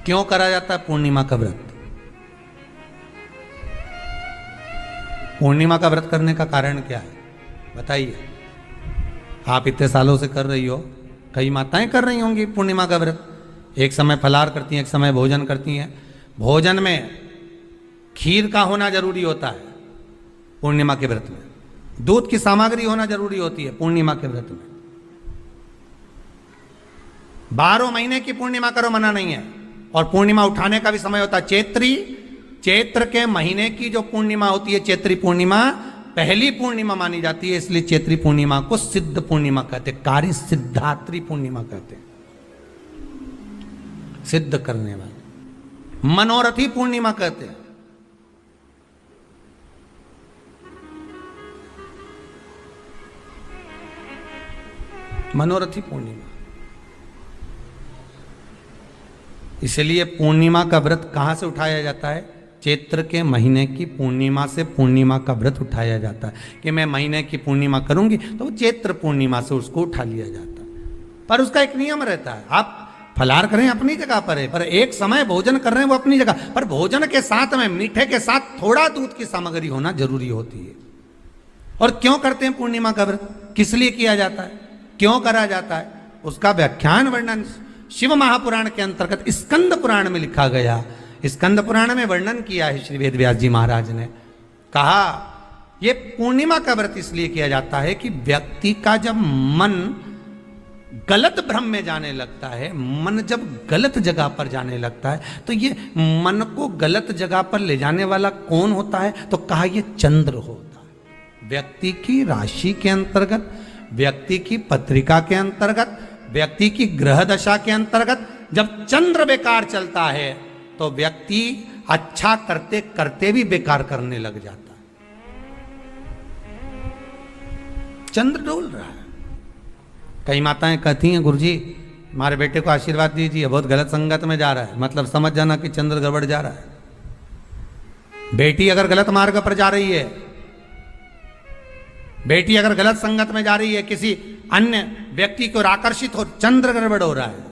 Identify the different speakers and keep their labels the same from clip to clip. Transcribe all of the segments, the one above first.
Speaker 1: क्यों करा जाता है पूर्णिमा का व्रत? पूर्णिमा का व्रत करने का कारण क्या है बताइए? आप इतने सालों से कर रही हो, कई माताएं कर रही होंगी पूर्णिमा का व्रत। एक समय फलाहार करती हैं, एक समय भोजन करती हैं। भोजन में खीर का होना जरूरी होता है पूर्णिमा के व्रत में, दूध की सामग्री होना जरूरी होती है पूर्णिमा के व्रत में। 12 महीने की पूर्णिमा करो मना नहीं है, और पूर्णिमा उठाने का भी समय होता है। चैत्र के महीने की जो पूर्णिमा होती है, चैत्री पूर्णिमा पहली पूर्णिमा मानी जाती है, इसलिए चैत्री पूर्णिमा को सिद्ध पूर्णिमा कहते, कार्य सिद्धात्री पूर्णिमा कहते, सिद्ध करने वाले, मनोरथी पूर्णिमा कहते हैं। मनोरथी पूर्णिमा। इसलिए पूर्णिमा का व्रत कहां से उठाया जाता है? चैत्र के महीने की पूर्णिमा से पूर्णिमा का व्रत उठाया जाता है कि मैं महीने की पूर्णिमा करूंगी तो चैत्र पूर्णिमा से उसको उठा लिया जाता है। पर उसका एक नियम रहता है, आप फलाहार करें अपनी जगह पर है, पर एक समय भोजन कर रहे हैं वो अपनी जगह पर, भोजन के साथ में मीठे के साथ थोड़ा दूध की सामग्री होना जरूरी होती है। और क्यों करते हैं पूर्णिमा का व्रत, किस लिए किया जाता है, क्यों करा जाता है, उसका व्याख्यान वर्णन शिव महापुराण के अंतर्गत स्कंद पुराण में लिखा गया। स्कंद पुराण में वर्णन किया है श्री वेद व्यास जी महाराज ने। कहा ये पूर्णिमा का व्रत इसलिए किया जाता है कि व्यक्ति का जब मन गलत भ्रम में जाने लगता है, मन जब गलत जगह पर जाने लगता है, तो ये मन को गलत जगह पर ले जाने वाला कौन होता है? तो कहा ये चंद्र होता है। व्यक्ति की राशि के अंतर्गत, व्यक्ति की पत्रिका के अंतर्गत, व्यक्ति की ग्रह दशा के अंतर्गत जब चंद्र बेकार चलता है तो व्यक्ति अच्छा करते करते भी बेकार करने लग जाता है। चंद्र डोल रहा है। कई माताएं कहती हैं गुरुजी हमारे बेटे को आशीर्वाद दीजिए, बहुत गलत संगत में जा रहा है, मतलब समझ जाना कि चंद्र गड़बड़ जा रहा है। बेटी अगर गलत मार्ग पर जा रही है, बेटी अगर गलत संगत में जा रही है, किसी अन्य व्यक्ति को आकर्षित हो, चंद्र गड़बड़ हो रहा है,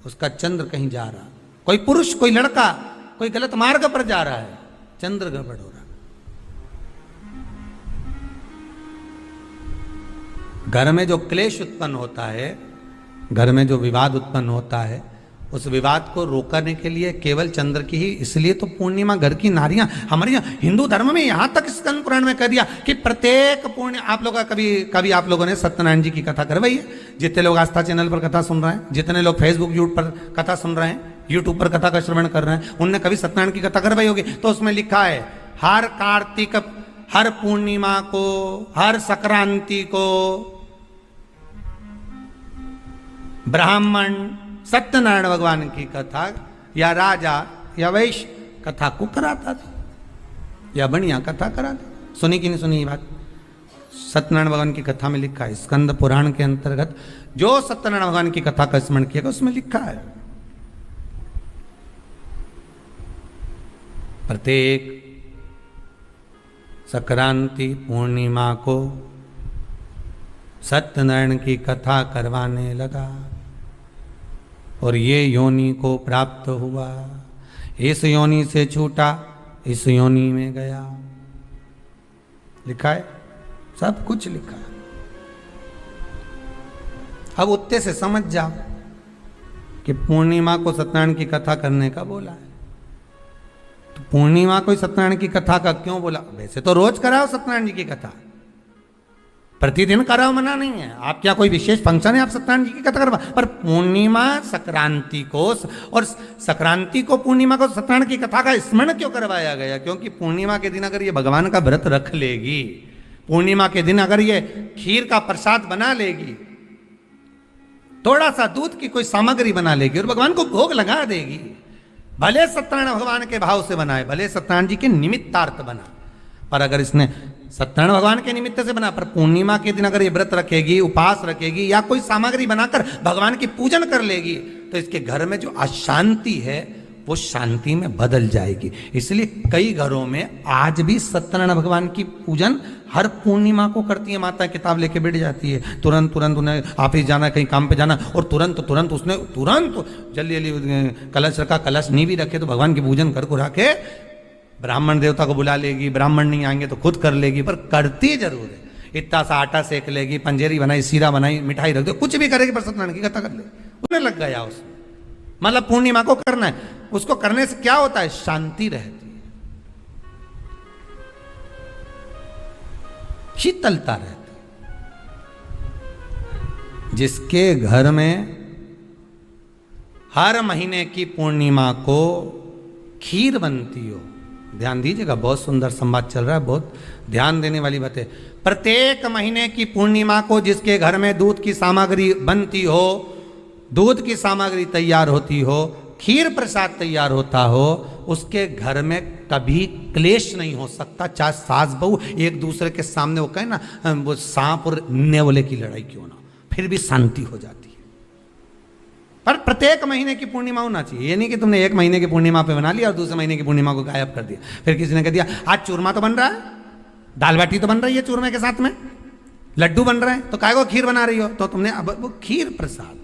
Speaker 1: उसका चंद्र कहीं जा रहा है। कोई पुरुष, कोई लड़का कोई गलत मार्ग पर जा रहा है, चंद्र गड़बड़ हो रहा है। घर में जो क्लेश उत्पन्न होता है, घर में जो विवाद उत्पन्न होता है, उस विवाद को रोकने के लिए केवल चंद्र की ही, इसलिए तो पूर्णिमा घर की नारियां हमारे यहाँ हिंदू धर्म में यहां तक स्कंद पुराण में कह दिया कि प्रत्येक पूर्ण, आप लोग कभी आप लोगों ने सत्यनारायण जी की कथा करवाई है? जितने लोग आस्था चैनल पर कथा सुन रहे हैं, जितने लोग फेसबुक यूट्यूब पर कथा सुन रहे हैं, यूट्यूब पर कथा का श्रवण कर रहे हैं, उनने कभी सत्यनारायण की कथा करवाई होगी। तो उसमें लिखा है हर कार्तिक, हर पूर्णिमा को, हर संक्रांति को ब्राह्मण सत्यनारायण भगवान की कथा या राजा या वैश्य कथा को कराता था या बढ़िया कथा कराता। सुनी कि नहीं सुनी ये बात? सत्यनारायण भगवान की कथा में लिखा है, स्कंद पुराण के अंतर्गत जो सत्यनारायण भगवान की कथा का स्मरण किया उसमें लिखा है प्रत्येक संक्रांति पूर्णिमा को सत्यनारायण की कथा करवाने लगा और ये योनि को प्राप्त हुआ, इस योनि से छूटा, इस योनि में गया। लिखा है, सब कुछ लिखा है। अब उत्ते से समझ जाओ कि पूर्णिमा को सत्यनारायण की कथा करने का बोला है, तो पूर्णिमा को सत्यनारायण की कथा का क्यों बोला? वैसे तो रोज कराओ सत्यनारायण जी की कथा, प्रतिदिन कराओ, मना नहीं है। आप क्या कोई विशेष फंक्शन है आप सत्यनारायण जी की कथा करवा, पर पूर्णिमा संक्रांति को और संक्रांति को पूर्णिमा को सत्यनारायण की कथा का स्मरण क्यों करवाया गया? क्योंकि पूर्णिमा के दिन अगर ये भगवान का व्रत रख लेगी, पूर्णिमा के दिन अगर ये खीर का प्रसाद बना लेगी, थोड़ा सा दूध की कोई सामग्री बना लेगी और भगवान को भोग लगा देगी, भले सत्यनारायण भगवान के भाव से बनाए, भले सत्यनारायण जी के निमित्तार्थ बना, पर अगर इसने सत्यनारायण भगवान के निमित्त से बना, पर पूर्णिमा के दिन अगर ये व्रत रखेगी, उपास रखेगी या कोई सामग्री बनाकर भगवान की पूजन कर लेगी, तो इसके घर में जो अशांति है वो शांति में बदल जाएगी। इसलिए कई घरों में आज भी सत्यनारायण भगवान की पूजन हर पूर्णिमा को करती है। माता किताब लेके बैठ जाती है, तुरंत उन्हें ऑफिस जाना, कहीं काम पे जाना, और तुरंत उसने जल्दी जल्दी कलश रखा, कलश नहीं भी रखे तो भगवान की पूजन कर को रखे, ब्राह्मण देवता को बुला लेगी, ब्राह्मण नहीं आएंगे तो खुद कर लेगी, पर करती जरूर है। इतना सा आटा सेक लेगी, पंजेरी बनाई, सीरा बनाई, मिठाई रख दो, कुछ भी करेगी पर सत्यनारायण की कथा कर ले, उन्हें लग गया उसमें। मतलब पूर्णिमा को करना है, उसको करने से क्या होता है, शांति रहती है, शीतलता रहती है। जिसके घर में हर महीने की पूर्णिमा को खीर बनती हो, ध्यान दीजिएगा, बहुत सुंदर संवाद चल रहा है, बहुत ध्यान देने वाली बात है। प्रत्येक महीने की पूर्णिमा को जिसके घर में दूध की सामग्री बनती हो, दूध की सामग्री तैयार होती हो, खीर प्रसाद तैयार होता हो, उसके घर में कभी क्लेश नहीं हो सकता। चाहे सास बहू एक दूसरे के सामने वो कहे ना, वो सांप और नेवले की लड़ाई क्यों ना, फिर भी शांति हो जाती है। पर प्रत्येक महीने की पूर्णिमा होना चाहिए। ये नहीं कि तुमने एक महीने की पूर्णिमा पे बना लिया और दूसरे महीने की पूर्णिमा को गायब कर दिया। फिर किसी ने कह दिया आज चूरमा तो बन रहा है, दाल बाटी तो बन रही है चूरमे के साथ में, लड्डू बन रहे हैं, तो काय को खीर बना रही हो, तो तुमने अब वो खीर प्रसाद।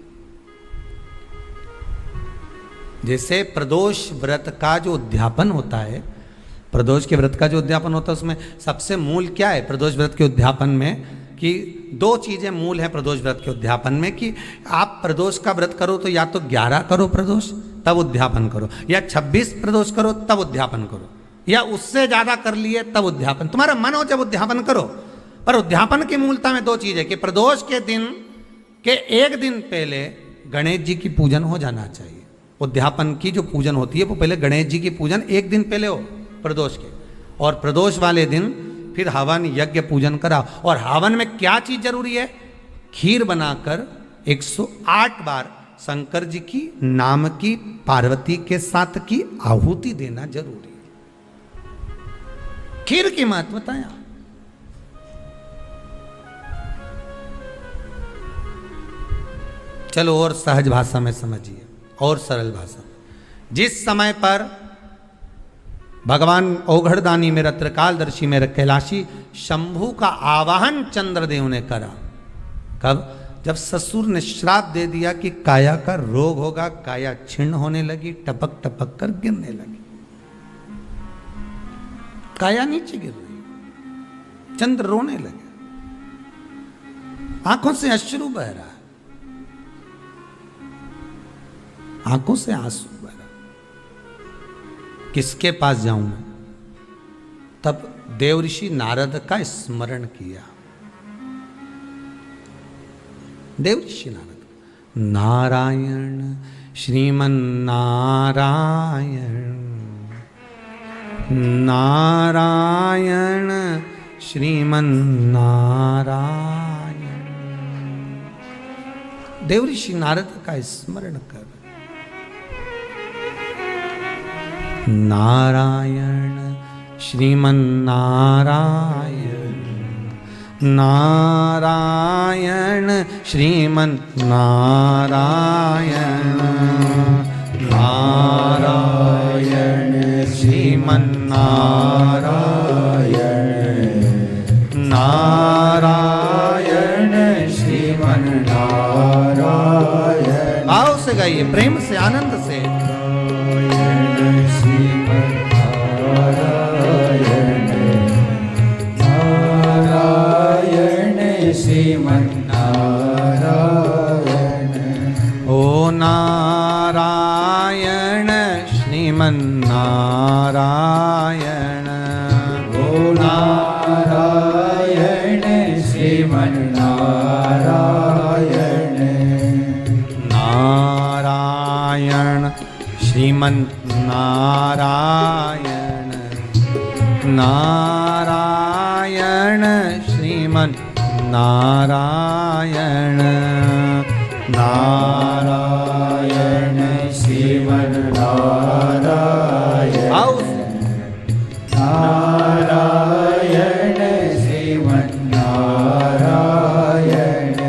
Speaker 1: जैसे प्रदोष व्रत का जो उद्यापन होता है, प्रदोष के व्रत का जो उद्यापन होता है, उसमें सबसे मूल क्या है प्रदोष व्रत के उद्यापन में, कि दो चीजें मूल है प्रदोष व्रत के उद्यापन में, कि आप प्रदोष का व्रत करो तो या तो 11 करो प्रदोष तब उद्यापन करो, या 26 प्रदोष करो तब उद्यापन करो, या उससे ज्यादा कर लिए तब उद्यापन, तुम्हारा मन हो जब उद्यापन करो। पर उद्यापन की मूलता में दो चीजें, कि प्रदोष के दिन के एक दिन पहले गणेश जी की पूजन हो जाना चाहिए। उद्यापन की जो पूजन होती है वो पहले गणेश जी की पूजन एक दिन पहले हो प्रदोष के, और प्रदोष वाले दिन फिर हवन यज्ञ पूजन करा। और हवन में क्या चीज जरूरी है, खीर बनाकर 108 बार शंकर जी की नाम की पार्वती के साथ की आहुति देना जरूरी है। खीर की महत्वता है। चलो और सहज भाषा में समझिए, और सरल भाषा। जिस समय पर भगवान औघड़दानी मेरा त्रिकालदर्शी मेरा कैलाशी शंभु का आवाहन चंद्रदेव ने करा, कब, जब ससुर ने श्राप दे दिया कि काया का रोग होगा, काया छिन्न होने लगी, टपक टपक कर गिरने लगी, काया नीचे गिर रही, चंद्र रोने लगे, आंखों से अश्रु बह रहा है, आंखों से आंसू बह रहा, किसके पास जाऊं मैं। तब देवऋषि नारद का स्मरण किया। देवऋषि नारद, नारायण श्रीमन नारायण, नारायण श्रीमन नारायण। देवऋषि नारद का स्मरण कर, नारायण श्रीमन नारायण, नारायण श्रीमन नारायण, नारायण श्रीमन नारायण, नारायण श्रीमन नारायण। भाव से गाइए, प्रेम से, आनंद से।
Speaker 2: श्रीमन नारायण,
Speaker 1: ओ नारायण श्रीमन नारायण,
Speaker 2: ओ नारायण श्रीमन नारायण,
Speaker 1: नारायण श्रीमन नारायण, नारायण श्रीमन नारायण,
Speaker 2: नारायण श्रीमन नारायण, नारायण श्रीमन नारायण।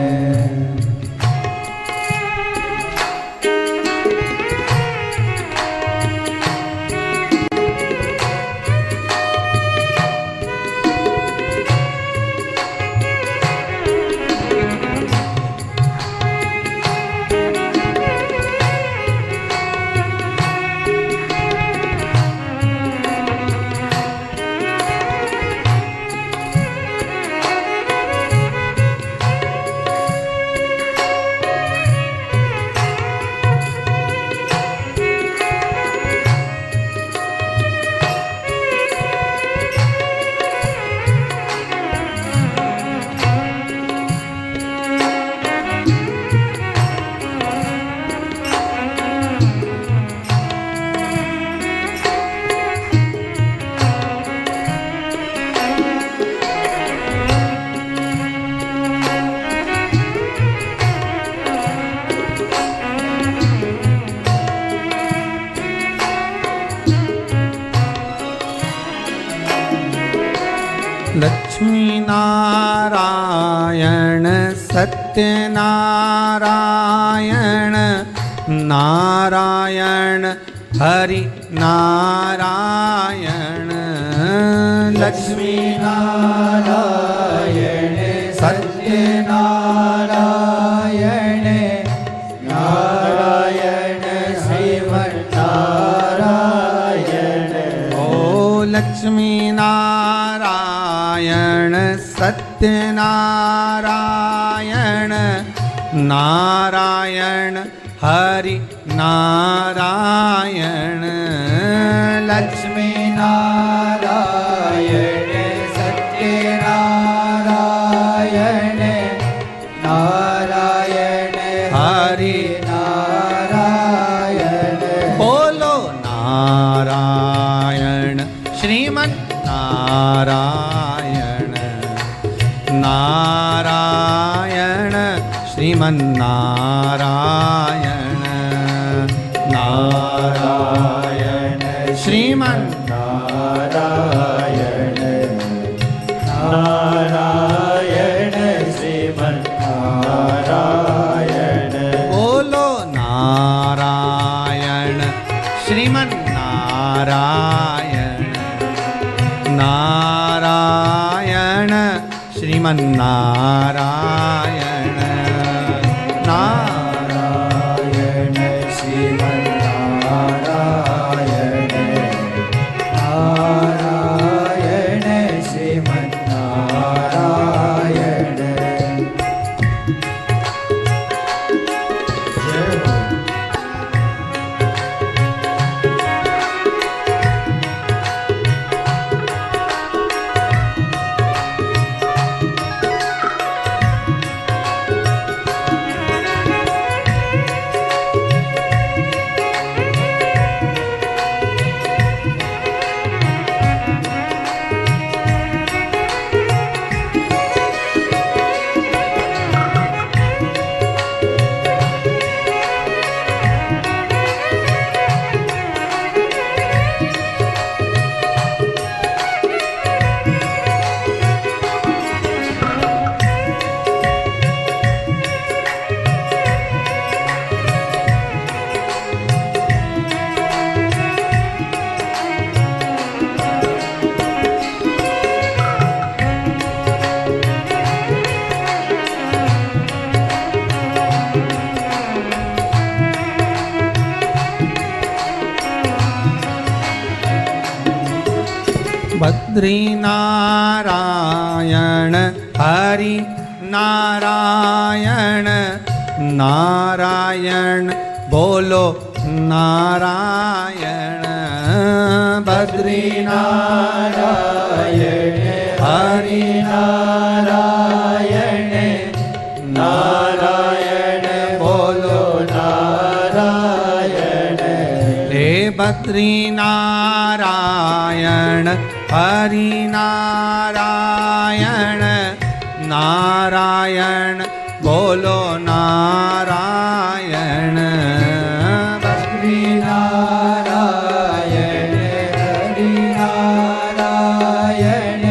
Speaker 1: लक्ष्मी नारायण सत्यनारायण नारायण हरि नारायण
Speaker 2: लक्ष्मी नारायण सत्यनारायण नारायण श्रीमन्नारायण।
Speaker 1: ओ लक्ष्मी नारायण सत्यनारायण नारायण हरि नारायण
Speaker 2: लक्ष्मी नारायण सत्यनारायण नारायण
Speaker 1: हरि
Speaker 2: नारायण।
Speaker 1: बोलो नारायण श्रीमन नारायण नारायण श्रीमन नारायण नारायण श्रीमन
Speaker 2: नारायण नारायण श्रीमन्नारायण।
Speaker 1: बोलो नारायण श्रीमन नारायण नारायण श्रीमन नारायण
Speaker 2: नारायण श्रीमन्नारायण नारायण श्रीमन्नारायण।
Speaker 1: बद्री नारायण हरि नारायण नारायण बोलो नारायण बद्री
Speaker 2: नारायण हरि नारायण नारायण बोलो नारायण।
Speaker 1: हे बद्री नारायण हरि नारायण नारायण बोलो नारायण
Speaker 2: बद्री नारायण हरि नारायण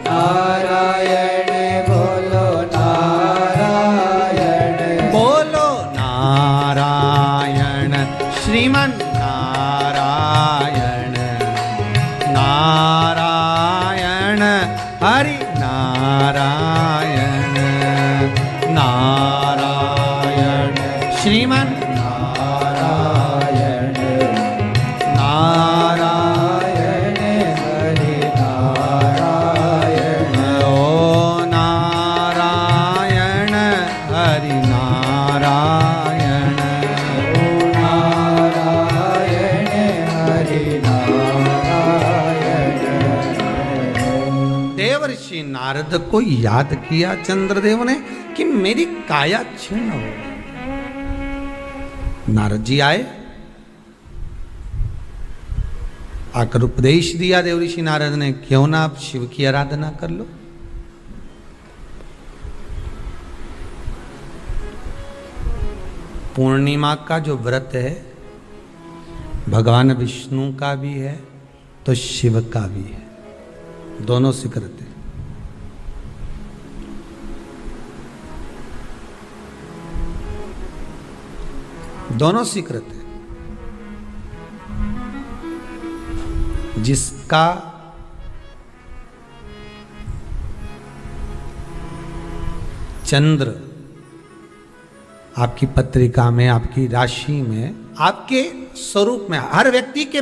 Speaker 2: नारायण बोलो नारायण।
Speaker 1: बोलो नारायण श्रीमन नारायण नारायण हरि नारायण नारायण श्रीमन
Speaker 2: नारायण
Speaker 1: नारायण
Speaker 2: हरि नारायण।
Speaker 1: ओ नारायण हरि नारायण
Speaker 2: ओ नारायण हरि नारायण।
Speaker 1: देवर्षि नारद को याद किया चंद्रदेव ने कि मेरी काया क्षीण हो। नारद जी आए, आकर उपदेश दिया देवऋषि नारद ने, क्यों ना आप शिव की आराधना कर लो। पूर्णिमा का जो व्रत है भगवान विष्णु का भी है तो शिव का भी है, दोनों से करते। दोनों स्वीकृत है। जिसका चंद्र आपकी पत्रिका में, आपकी राशि में, आपके स्वरूप में, हर व्यक्ति के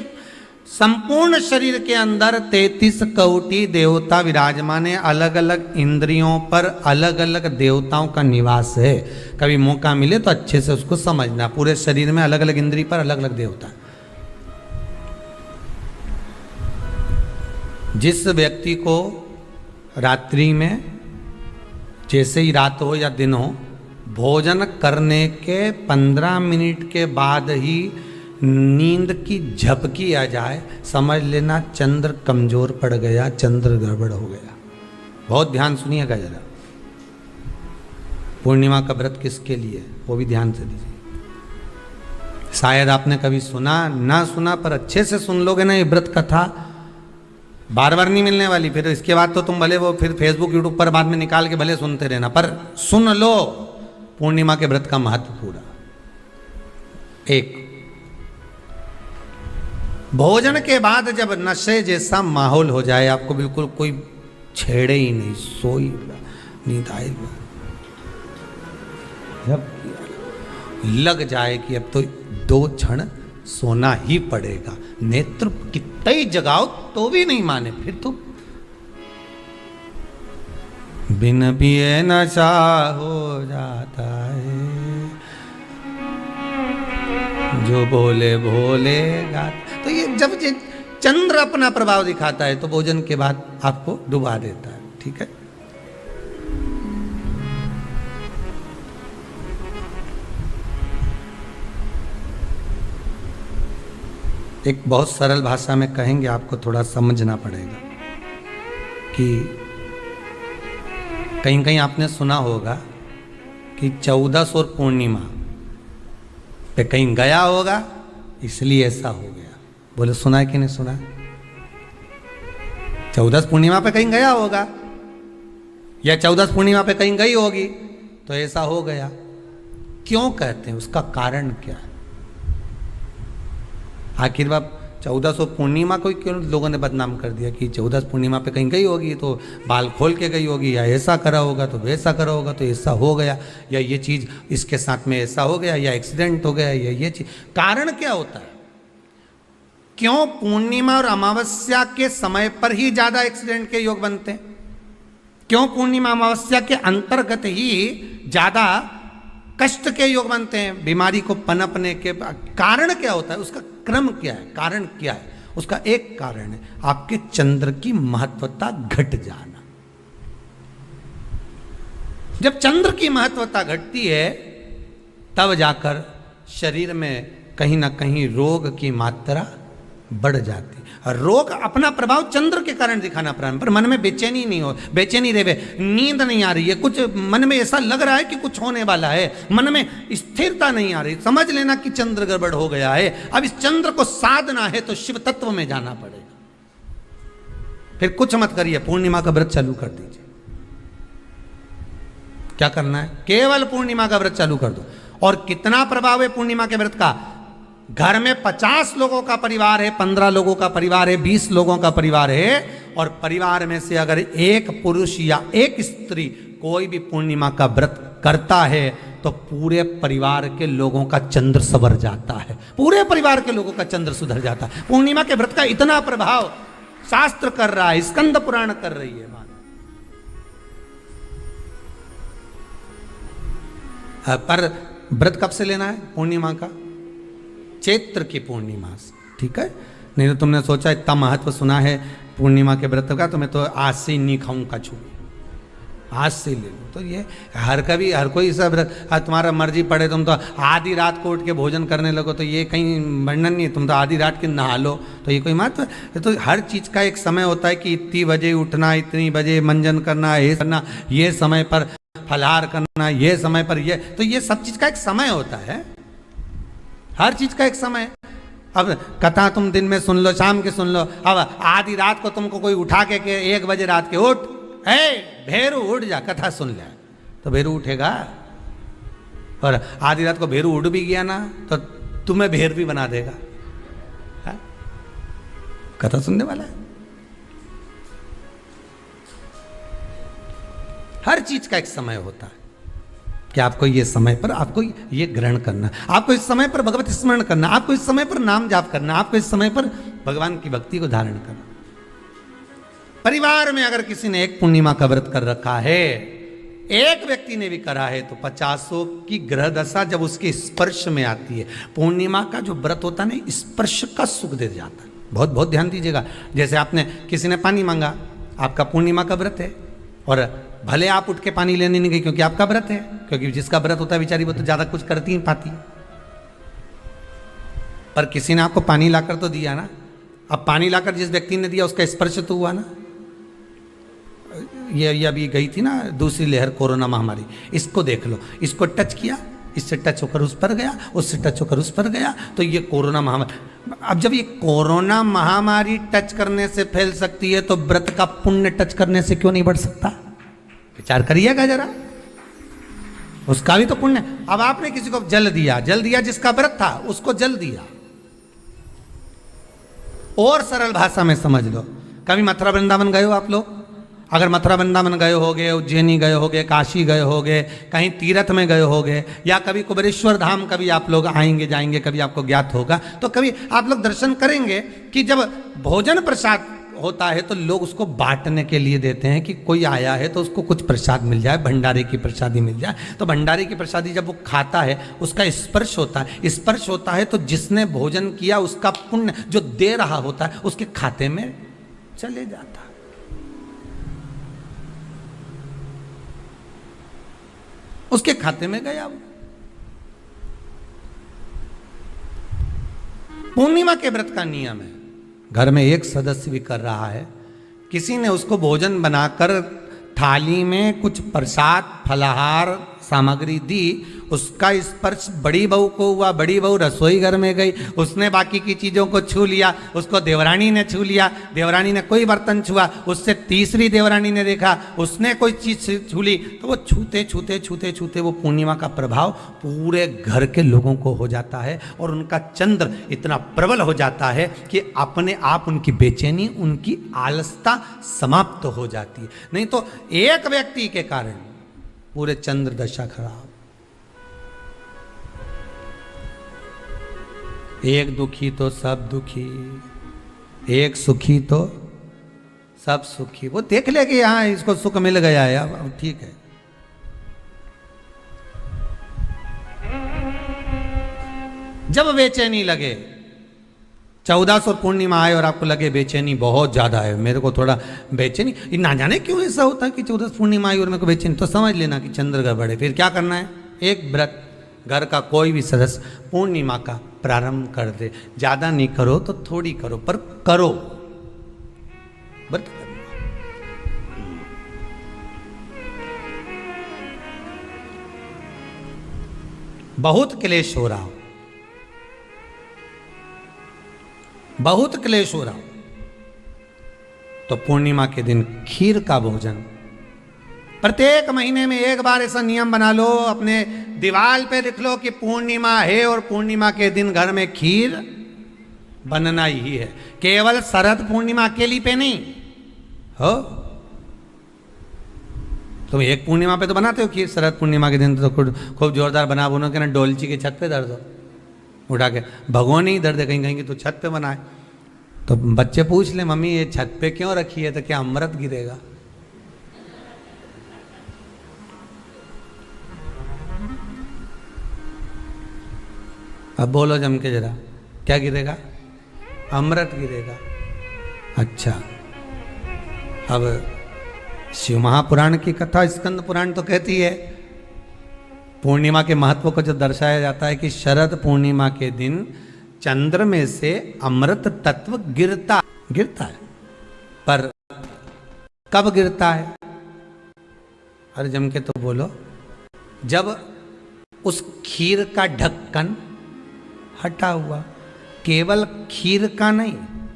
Speaker 1: संपूर्ण शरीर के अंदर 33 कोटि देवता विराजमान है। अलग अलग इंद्रियों पर अलग अलग देवताओं का निवास है। कभी मौका मिले तो अच्छे से उसको समझना। पूरे शरीर में अलग अलग इंद्रिय पर अलग अलग देवता। जिस व्यक्ति को रात्रि में, जैसे ही रात हो या दिन हो, भोजन करने के 15 मिनट के बाद ही नींद की झपकी आ जाए, समझ लेना चंद्र कमजोर पड़ गया, चंद्र गड़बड़ हो गया। बहुत ध्यान सुनिएगा जरा। पूर्णिमा का व्रत किसके लिए, वो भी ध्यान से दीजिए। शायद आपने कभी सुना ना सुना, पर अच्छे से सुन लोगे ना ये व्रत कथा, बार बार नहीं मिलने वाली। फिर इसके बाद तो तुम भले वो फिर फेसबुक यूट्यूब पर बाद में निकाल के भले सुनते रहना, पर सुन लो पूर्णिमा के व्रत का महत्व पूरा। एक, भोजन के बाद जब नशे जैसा माहौल हो जाए, आपको बिल्कुल कोई छेड़े ही नहीं, सोई नींद आए, जब लग जाए कि अब तो 2 क्षण सोना ही पड़ेगा, नेत्र कितना ही जगाओ तो भी नहीं माने, फिर तो बिन पिए नशा हो जाता है, जो बोले भोले गाता। तो ये जब ये चंद्र अपना प्रभाव दिखाता है तो भोजन के बाद आपको डुबा देता है। ठीक है, एक बहुत सरल भाषा में कहेंगे, आपको थोड़ा समझना पड़ेगा कि कहीं कहीं आपने सुना होगा कि 14 और पूर्णिमा पे कहीं गया होगा इसलिए ऐसा हो गया। बोले सुना है कि नहीं सुना? 14 पूर्णिमा पे कहीं गया होगा या 14 पूर्णिमा पे कहीं गई होगी तो ऐसा हो गया। क्यों कहते हैं, उसका कारण क्या है? आखिर बात 1400 पूर्णिमा को क्यों लोगों ने बदनाम कर दिया कि 14 पूर्णिमा पे कहीं गई होगी तो बाल खोल के गई होगी, या ऐसा करा होगा तो वैसा करा होगा तो ऐसा हो गया, या ये चीज़ इसके साथ में ऐसा हो गया, या एक्सीडेंट हो गया, या ये चीज़। कारण क्या होता है? क्यों पूर्णिमा और अमावस्या के समय पर ही ज़्यादा एक्सीडेंट के योग बनते हैं? क्यों पूर्णिमा अमावस्या के अंतर्गत ही ज़्यादा कष्ट के योग बनते हैं, बीमारी को पनपने के? कारण क्या होता है, उसका क्रम क्या है, कारण क्या है? उसका एक कारण है आपके चंद्र की महत्वता घट जाना। जब चंद्र की महत्वता घटती है तब जाकर शरीर में कहीं ना कहीं रोग की मात्रा बढ़ जाती। रोग अपना प्रभाव चंद्र के कारण दिखाना प्रारंभ, पर मन में बेचैनी नहीं हो, बेचैनी रहे, नींद नहीं आ रही है, कुछ मन में ऐसा लग रहा है कि कुछ होने वाला है, मन में स्थिरता नहीं आ रही, समझ लेना कि चंद्र गड़बड़ हो गया है। अब इस चंद्र को साधना है तो शिव तत्व में जाना पड़ेगा। फिर कुछ मत करिए, पूर्णिमा का व्रत चालू कर दीजिए। क्या करना है? केवल पूर्णिमा का व्रत चालू कर दो। और कितना प्रभाव है पूर्णिमा के व्रत का? घर में 50 लोगों का परिवार है, 15 लोगों का परिवार है, 20 लोगों का परिवार है, और परिवार में से अगर एक पुरुष या एक स्त्री कोई भी पूर्णिमा का व्रत करता है तो पूरे परिवार के लोगों का चंद्र संवर जाता है, पूरे परिवार के लोगों का चंद्र सुधर जाता है। पूर्णिमा के व्रत का इतना प्रभाव शास्त्र कर रहा है, स्कंद पुराण कर रही है। पर व्रत कब से लेना है पूर्णिमा का? चैत्र की पूर्णिमा से, ठीक है? नहीं तो तुमने सोचा इतना महत्व सुना है पूर्णिमा के व्रत का तो मैं तो आज से ही नहीं खाऊं कछू, आज से ले लूँ। तो ये हर कोई सब तुम्हारा मर्जी पड़े, तुम तो आधी रात को उठ के भोजन करने लगो तो ये कहीं वर्णन नहीं। तुम तो आधी रात के नहा लो तो ये कोई महत्व? तो हर चीज़ का एक समय होता है कि इतनी बजे उठना, इतनी बजे मंजन करना, ये करना, ये समय पर फलाहार करना, ये समय पर ये, तो ये सब चीज़ का एक समय होता है, हर चीज का एक समय। अब कथा तुम दिन में सुन लो, शाम के सुन लो, अब आधी रात को तुमको कोई उठा के 1 बजे रात के उठ, ए भेरू उठ जा, कथा सुन ले, तो भेरू उठेगा? और आधी रात को भेरू उड़ भी गया ना तो तुम्हें भेर भी बना देगा। हा? कथा सुनने वाला है। हर चीज का एक समय होता है कि आपको ये समय पर आपको ये ग्रहण करना, आपको इस समय पर भगवत स्मरण करना, आपको इस समय पर नाम जाप करना, आपको इस समय पर भगवान की भक्ति को धारण करना। परिवार में अगर किसी ने एक पूर्णिमा का व्रत कर रखा है, एक व्यक्ति ने भी करा है, तो 50 की ग्रह दशा जब उसके स्पर्श में आती है, पूर्णिमा का जो व्रत होता है ना, स्पर्श का सुख दे जाता है। बहुत बहुत ध्यान दीजिएगा। जैसे आपने किसी ने पानी मांगा, आपका पूर्णिमा का व्रत है, और भले आप उठ के पानी लेने नहीं गए क्योंकि आपका व्रत है, क्योंकि जिसका व्रत होता है बेचारी वो तो ज्यादा कुछ करती नहीं पाती, पर किसी ने आपको पानी लाकर तो दिया ना। अब पानी लाकर जिस व्यक्ति ने दिया उसका स्पर्श तो हुआ ना। ये अभी गई थी ना दूसरी लहर कोरोना महामारी, इसको देख लो, इसको टच किया, इससे टच होकर उस पर गया, उससे टच होकर उस पर गया, तो ये कोरोना महामारी। अब जब ये कोरोना महामारी टच करने से फैल सकती है, तो व्रत का पुण्य टच करने से क्यों नहीं बढ़ सकता? विचार करिएगा जरा, उसका भी तो पुण्य। अब आपने किसी को जल दिया, जिसका व्रत था उसको जल दिया। और सरल भाषा में समझ लो, कभी मथुरा वृंदावन गए हो आप लोग? अगर मथुरा वृंदावन गए होगे, उज्जैनी गए होगे, काशी गए होगे, कहीं तीर्थ में गए होगे, या कभी कुबेरेश्वर धाम कभी आप लोग आएंगे जाएंगे, कभी आपको ज्ञात होगा, तो कभी आप लोग दर्शन करेंगे कि जब भोजन प्रसाद होता है तो लोग उसको बांटने के लिए देते हैं कि कोई आया है तो उसको कुछ प्रसाद मिल जाए, भंडारे की प्रसादी मिल जाए। तो भंडारे की प्रसादी जब वो खाता है, उसका स्पर्श होता है, स्पर्श होता है तो जिसने भोजन किया उसका पुण्य जो दे रहा होता है उसके खाते में चले जाता है। उसके खाते में गया वो। पूर्णिमा के व्रत का नियम है, घर में एक सदस्य भी कर रहा है, किसी ने उसको भोजन बनाकर थाली में कुछ प्रसाद फलाहार सामग्री दी, उसका स्पर्श बड़ी बहू को हुआ, बड़ी बहू रसोई घर में गई, उसने बाकी की चीज़ों को छू लिया, उसको देवरानी ने छू लिया, देवरानी ने कोई बर्तन छुआ, उससे तीसरी देवरानी ने देखा, उसने कोई चीज़ छू ली, तो वो छूते छूते छूते छूते वो पूर्णिमा का प्रभाव पूरे घर के लोगों को हो जाता है, और उनका चंद्र इतना प्रबल हो जाता है कि अपने आप उनकी बेचैनी, उनकी आलसता समाप्त हो जाती है। नहीं तो एक व्यक्ति के कारण पूरे चंद्र दशा खराब। एक दुखी तो सब दुखी, एक सुखी तो सब सुखी। वो देख ले कि हाँ इसको सुख मिल गया है, अब ठीक है। जब बेचैनी लगे, 14 और पूर्णिमा आए और आपको लगे बेचैनी बहुत ज्यादा है, मेरे को थोड़ा बेचैनी, ना जाने क्यों ऐसा होता है कि 14 पूर्णिमा आई और मेरे को बेचैनी, तो समझ लेना कि चंद्र गड़बड़ है। फिर क्या करना है? एक व्रत घर का कोई भी सदस्य पूर्णिमा का प्रारंभ कर दे। ज्यादा नहीं करो तो थोड़ी करो, पर करो, व्रत करो। बहुत क्लेश हो रहा हो, बहुत क्लेश हो रहा हो, तो पूर्णिमा के दिन खीर का भोजन प्रत्येक महीने में एक बार ऐसा नियम बना लो, अपने दीवार पे लिख लो कि पूर्णिमा है और पूर्णिमा के दिन घर में खीर बनना ही है। केवल शरद पूर्णिमा अकेली पे नहीं हो, तुम एक पूर्णिमा पे तो बनाते हो खीर, शरद पूर्णिमा के दिन तो खूब जोरदार बना बुना के ना डोलची के छत पे धर दो, उठा के भगोने ही धर दे, कहीं कहीं की तो छत पे बनाए। तो बच्चे पूछ ले मम्मी ये छत पे क्यों रखी है, तो क्या अमृत गिरेगा? अब बोलो जम के जरा, क्या गिरेगा? अमृत गिरेगा। अच्छा, अब शिव महापुराण की कथा स्कंद पुराण तो कहती है, पूर्णिमा के महत्व को जो दर्शाया जाता है कि शरद पूर्णिमा के दिन चंद्र में से अमृत तत्व गिरता है। पर कब गिरता है? अरे जम के तो बोलो, जब उस खीर का ढक्कन हटा हुआ, केवल खीर का नहीं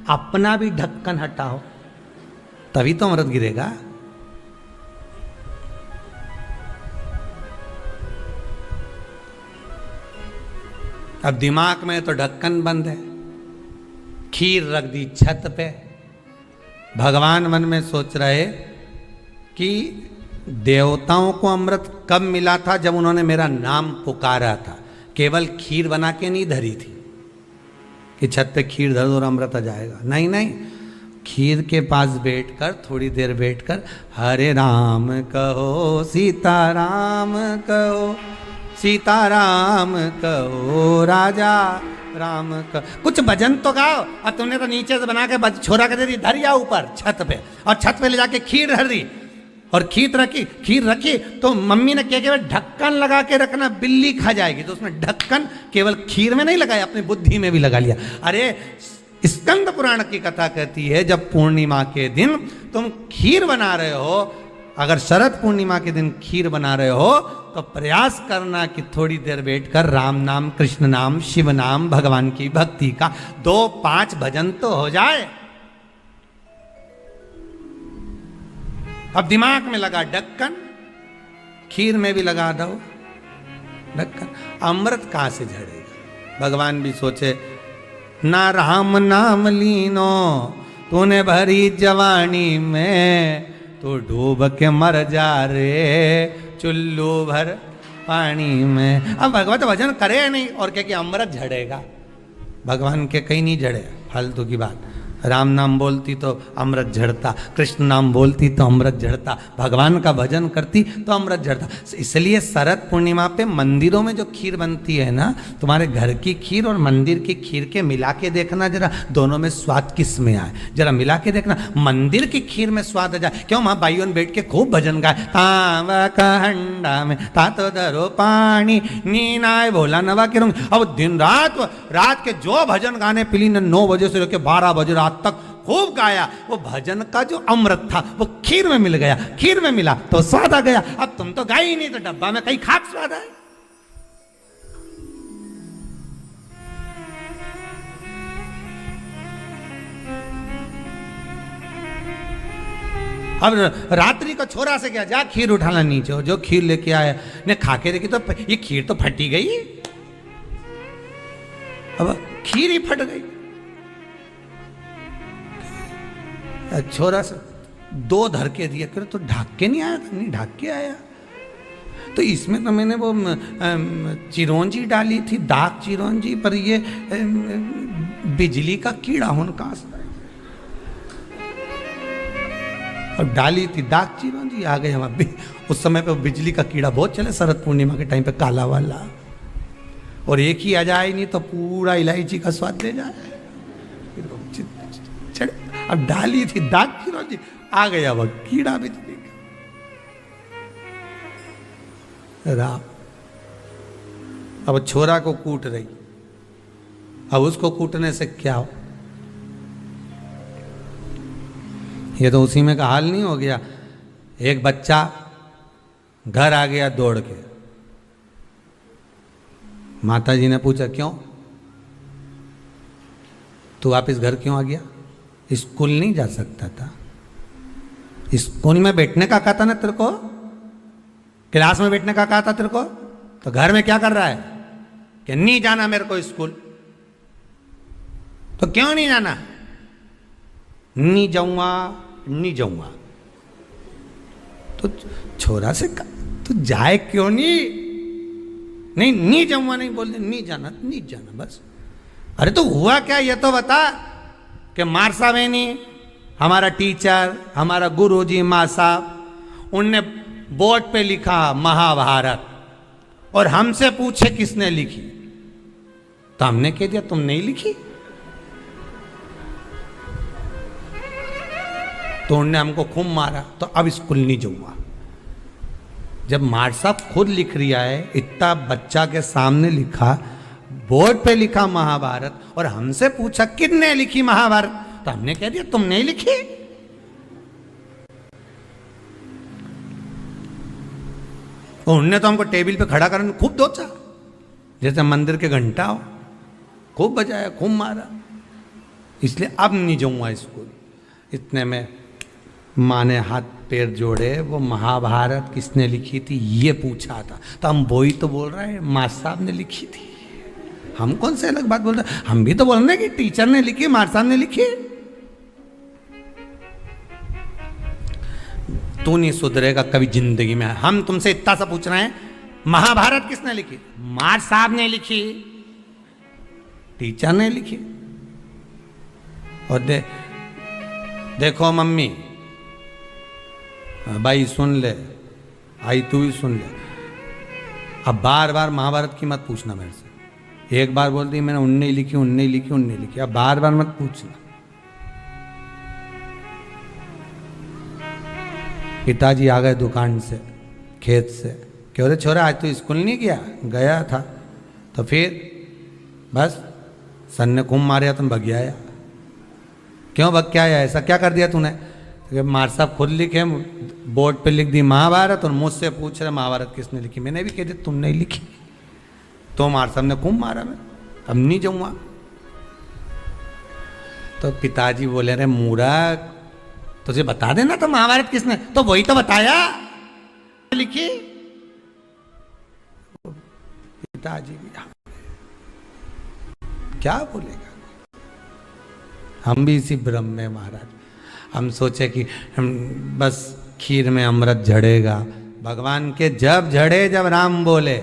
Speaker 1: अपना भी ढक्कन हटाओ, तभी तो अमृत गिरेगा। अब दिमाग में तो ढक्कन बंद है, खीर रख दी छत पे। भगवान मन में सोच रहे कि देवताओं को अमृत कब मिला था? जब उन्होंने मेरा नाम पुकारा था। केवल खीर बना के नहीं धरी थी कि छत पे खीर धर दो और अमृत आ जाएगा। नहीं नहीं, खीर के पास बैठकर थोड़ी देर बैठकर हरे राम कहो सीताराम कहो, सीताराम कहो राजा राम का कुछ भजन तो गाओ। और तुमने तो नीचे से बना के छोरा के दे दी, धर या ऊपर छत पे, और छत पे ले जाके खीर धर दी और खीर रखी तो मम्मी ने क्या केवल ढक्कन लगा के रखना, बिल्ली खा जाएगी। तो उसने ढक्कन केवल खीर में नहीं लगाया, अपनी बुद्धि में भी लगा लिया। अरे स्कंद पुराण की कथा कहती है जब पूर्णिमा के दिन तुम खीर बना रहे हो, अगर शरद पूर्णिमा के दिन खीर बना रहे हो तो प्रयास करना कि थोड़ी देर बैठकर राम नाम, कृष्ण नाम, शिव नाम, भगवान की भक्ति का 2-5 भजन तो हो जाए। अब दिमाग में लगा ढक्कन, खीर में भी लगा दो ढक्कन, अमृत कहां से झड़ेगा? भगवान भी सोचे ना राम नाम लीनो तूने भरी जवानी में, तो डूब के मर जा रे चुल्लू भर पानी में। अब भगवत भजन करे नहीं और क्या कि अमृत झड़ेगा? भगवान के कहीं नहीं झड़े, फालतू की बात। राम नाम बोलती तो अमृत झड़ता, कृष्ण नाम बोलती तो अमृत झड़ता, भगवान का भजन करती तो अमृत झड़ता। इसलिए शरद पूर्णिमा पे मंदिरों में जो खीर बनती है ना, तुम्हारे घर की खीर और मंदिर की खीर के मिला के देखना जरा, दोनों में स्वाद किस में आए जरा मिला के देखना। मंदिर की खीर में स्वाद आ जाए। क्यों? वहां भाइयों ने बैठ के खूब भजन गाए, तांबा का हंडा में तातो धरो पानी नीनाए भोला नवा के रंग। अब दिन रात के जो भजन गाने पिली ने 9 बजे से लेकर 12 बजे रात तक खूब गाया, वो भजन का जो अमृत था वो खीर में मिल गया, खीर में मिला तो स्वाद आ गया। अब तुम तो गाई ही नहीं, तो डब्बा में कहीं खाक स्वाद आए। अब रात्रि को छोरा से क्या, जा खीर उठाना नीचे, जो खीर लेके आया ने खा के देखी तो ये खीर तो फटी गई। अब खीर ही फट गई। छोरा से 2 धर के दिया, कर तो ढाक के नहीं आया था? नहीं ढाक के आया। तो इसमें तो मैंने वो चिरौंजी डाली थी, दाग चिरौंजी, पर ये बिजली का कीड़ा होने कहां से? और डाली थी दाग चिरौंजी, आ गए हम। उस समय पे बिजली का कीड़ा बहुत चले, शरद पूर्णिमा के टाइम पे काला वाला, और एक ही आ जाए नहीं तो पूरा इलायची का स्वाद दे जाए। अब डाली थी दाग चिरौंजी, आ गया वह कीड़ा भी राम। अब छोरा को कूट रही, अब उसको कूटने से क्या हो? ये तो उसी में का हाल नहीं हो गया। एक बच्चा घर आ गया दौड़ के, माता जी ने पूछा क्यों तू वापिस घर क्यों आ गया? स्कूल नहीं जा सकता था? स्कूल में बैठने का कहा था ना तेरे को, क्लास में बैठने का कहा था तेरे को, तो घर में क्या कर रहा है कि नहीं जाना मेरे को स्कूल? तो क्यों नहीं जाना? नहीं जाऊंगा, नहीं जाऊंगा। तो छोरा से तू जाए क्यों नहीं? नहीं जाऊंगा, नहीं बोल दे, नहीं जाना, नहीं जाना बस। अरे तो हुआ क्या ये तो बता। कि मारसा बेनी हमारा टीचर, हमारा गुरुजी, माँ साहब, उनने बोर्ड पे लिखा महाभारत, और हमसे पूछे किसने लिखी, तो हमने कह दिया तुम नहीं लिखी। तो उन्होंने हमको खूब मारा, तो अब स्कूल नहीं जाऊंगा। जब मार साहब खुद लिख रिया है, इतना बच्चा के सामने लिखा, बोर्ड पे लिखा महाभारत, और हमसे पूछा किसने लिखी महाभारत, तो हमने कह दिया तुम नहीं लिखी। और उनने तो हमको टेबल पे खड़ा करने खूब दोचा, जैसे मंदिर के घंटा हो, खूब बजाया, खूब मारा। इसलिए अब नहीं जाऊंगा स्कूल। इतने में माँ ने हाथ पैर जोड़े, वो महाभारत किसने लिखी थी ये पूछा था, तो हम वही तो बोल रहे हैं माँ साहब ने लिखी थी। हम कौन से अलग बात बोल रहे हैं? हम भी तो बोल रहे हैं कि टीचर ने लिखी, मार साहब ने लिखी। तू नहीं सुधरेगा कभी जिंदगी में। हम तुमसे इतना सा पूछ रहे हैं, महाभारत किसने लिखी? मार साहब ने लिखी, टीचर ने लिखी। और देखो मम्मी, भाई सुन ले, आई तू भी सुन ले, अब बार बार महाभारत की मत पूछना मेरे से। एक बार बोल दी मैंने उनने लिखी, उनने लिखी, उनने लिखी, अब बार बार मत पूछना। पिताजी आ गए दुकान से, खेत से, क्यों रे छोरा आज तो स्कूल नहीं गया? गया था। तो फिर बस सन ने खूब मारे, तुम भग आया। क्यों भग के आया? ऐसा क्या कर दिया तूने? तो मार साहब खुद लिखे, बोर्ड पे लिख दी महाभारत, और मुझसे पूछ रहे महाभारत किसने लिखी। मैंने भी कह दी तुमने ही लिखी। तो मार साहब ने खूब मारा, मैं अब नहीं जाऊँगा। तो पिताजी बोले रे मूर्ख, तुझे बता देना तो महाभारत किसने, तो वही तो बताया लिखी। पिताजी भी क्या बोलेगा? हम भी इसी भ्रम में महाराज, हम सोचे कि हम बस खीर में अमृत झड़ेगा। भगवान के जब झड़े जब राम बोले,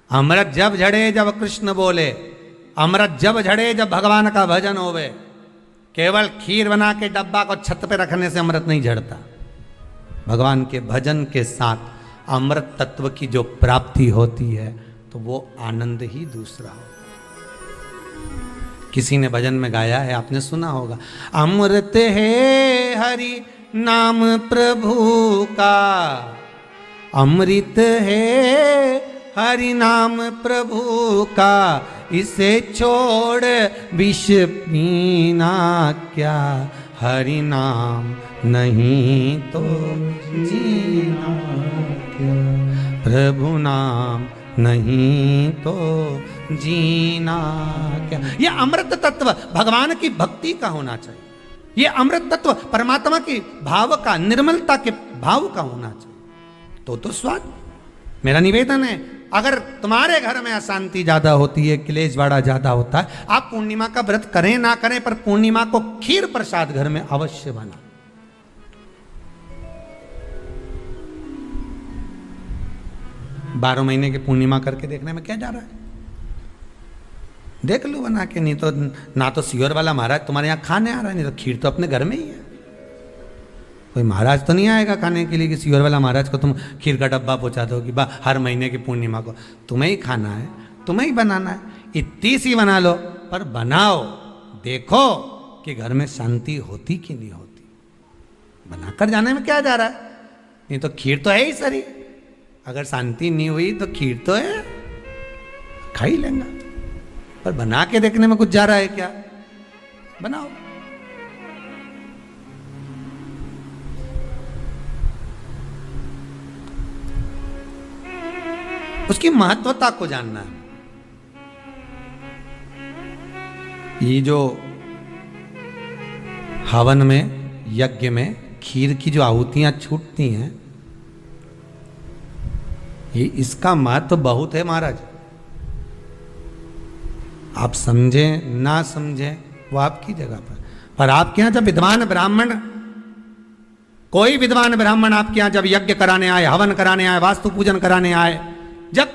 Speaker 1: अमृत जब झड़े जब कृष्ण बोले, अमृत जब झड़े जब भगवान का भजन होवे। केवल खीर बना के डब्बा को छत पे रखने से अमृत नहीं झड़ता। भगवान के भजन के साथ अमृत तत्व की जो प्राप्ति होती है तो वो आनंद ही दूसरा हो। किसी ने भजन में गाया है, आपने सुना होगा, अमृत है हरि नाम प्रभु का, अमृत है हरि नाम प्रभु का, इसे छोड़ विष पीना क्या, हरि नाम नहीं तो जीना क्या, प्रभु नाम नहीं तो जीना क्या। यह अमृत तत्व भगवान की भक्ति का होना चाहिए। यह अमृत तत्व परमात्मा की भाव का, निर्मलता के भाव का होना चाहिए। तो स्वाद। मेरा निवेदन है, अगर तुम्हारे घर में अशांति ज्यादा होती है, क्लेश बड़ा ज्यादा होता है, आप पूर्णिमा का व्रत करें ना करें, पर पूर्णिमा को खीर प्रसाद घर में अवश्य बना। 12 महीने की पूर्णिमा करके देखने में क्या जा रहा है? देख लो बना के। नहीं तो ना तो सियोर वाला महाराज तुम्हारे यहाँ खाने आ रहा है, नहीं तो खीर तो अपने घर में ही है। कोई महाराज तो नहीं आएगा खाने के लिए कि सियोर वाला महाराज को तुम खीर का डब्बा पहुंचा दो कि हर महीने की पूर्णिमा को तुम्हें ही खाना है, तुम्हें ही बनाना है। इतनी सी बना लो, पर बनाओ, देखो कि घर में शांति होती कि नहीं होती। बनाकर जाने में क्या जा रहा है? नहीं तो खीर तो है ही सरी, अगर शांति नहीं हुई तो खीर तो है, खा ही लेंगे। पर बना के देखने में कुछ जा रहा है क्या? बनाओ। उसकी महत्वता को जानना है। ये जो हवन में, यज्ञ में खीर की जो आहुतियां छूटती हैं, ये इसका महत्व बहुत है महाराज। आप समझें ना समझें वो आपकी जगह पर आपके यहां जब विद्वान ब्राह्मण, कोई विद्वान ब्राह्मण आपके यहां जब यज्ञ कराने आए, हवन कराने आए, वास्तु पूजन कराने आए, जब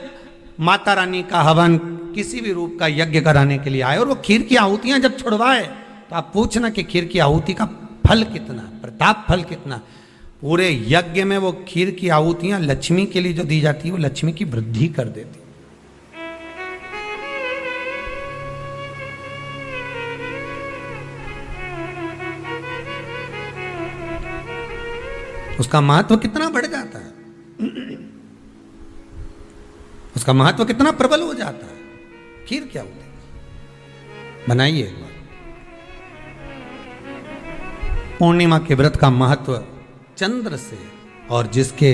Speaker 1: माता रानी का हवन किसी भी रूप का यज्ञ कराने के लिए आए और वो खीर की आहुतियां जब छुड़वाए, तो आप पूछना कि खीर की आहुति का फल कितना, प्रताप फल कितना। पूरे यज्ञ में वो खीर की आहुतियां लक्ष्मी के लिए जो दी जाती है, वो लक्ष्मी की वृद्धि कर देती। उसका महत्व कितना बढ़ जाता है, उसका महत्व कितना प्रबल हो जाता है। खीर क्या होती है? बनाइए एक बार। पूर्णिमा के व्रत का महत्व चंद्र से, और जिसके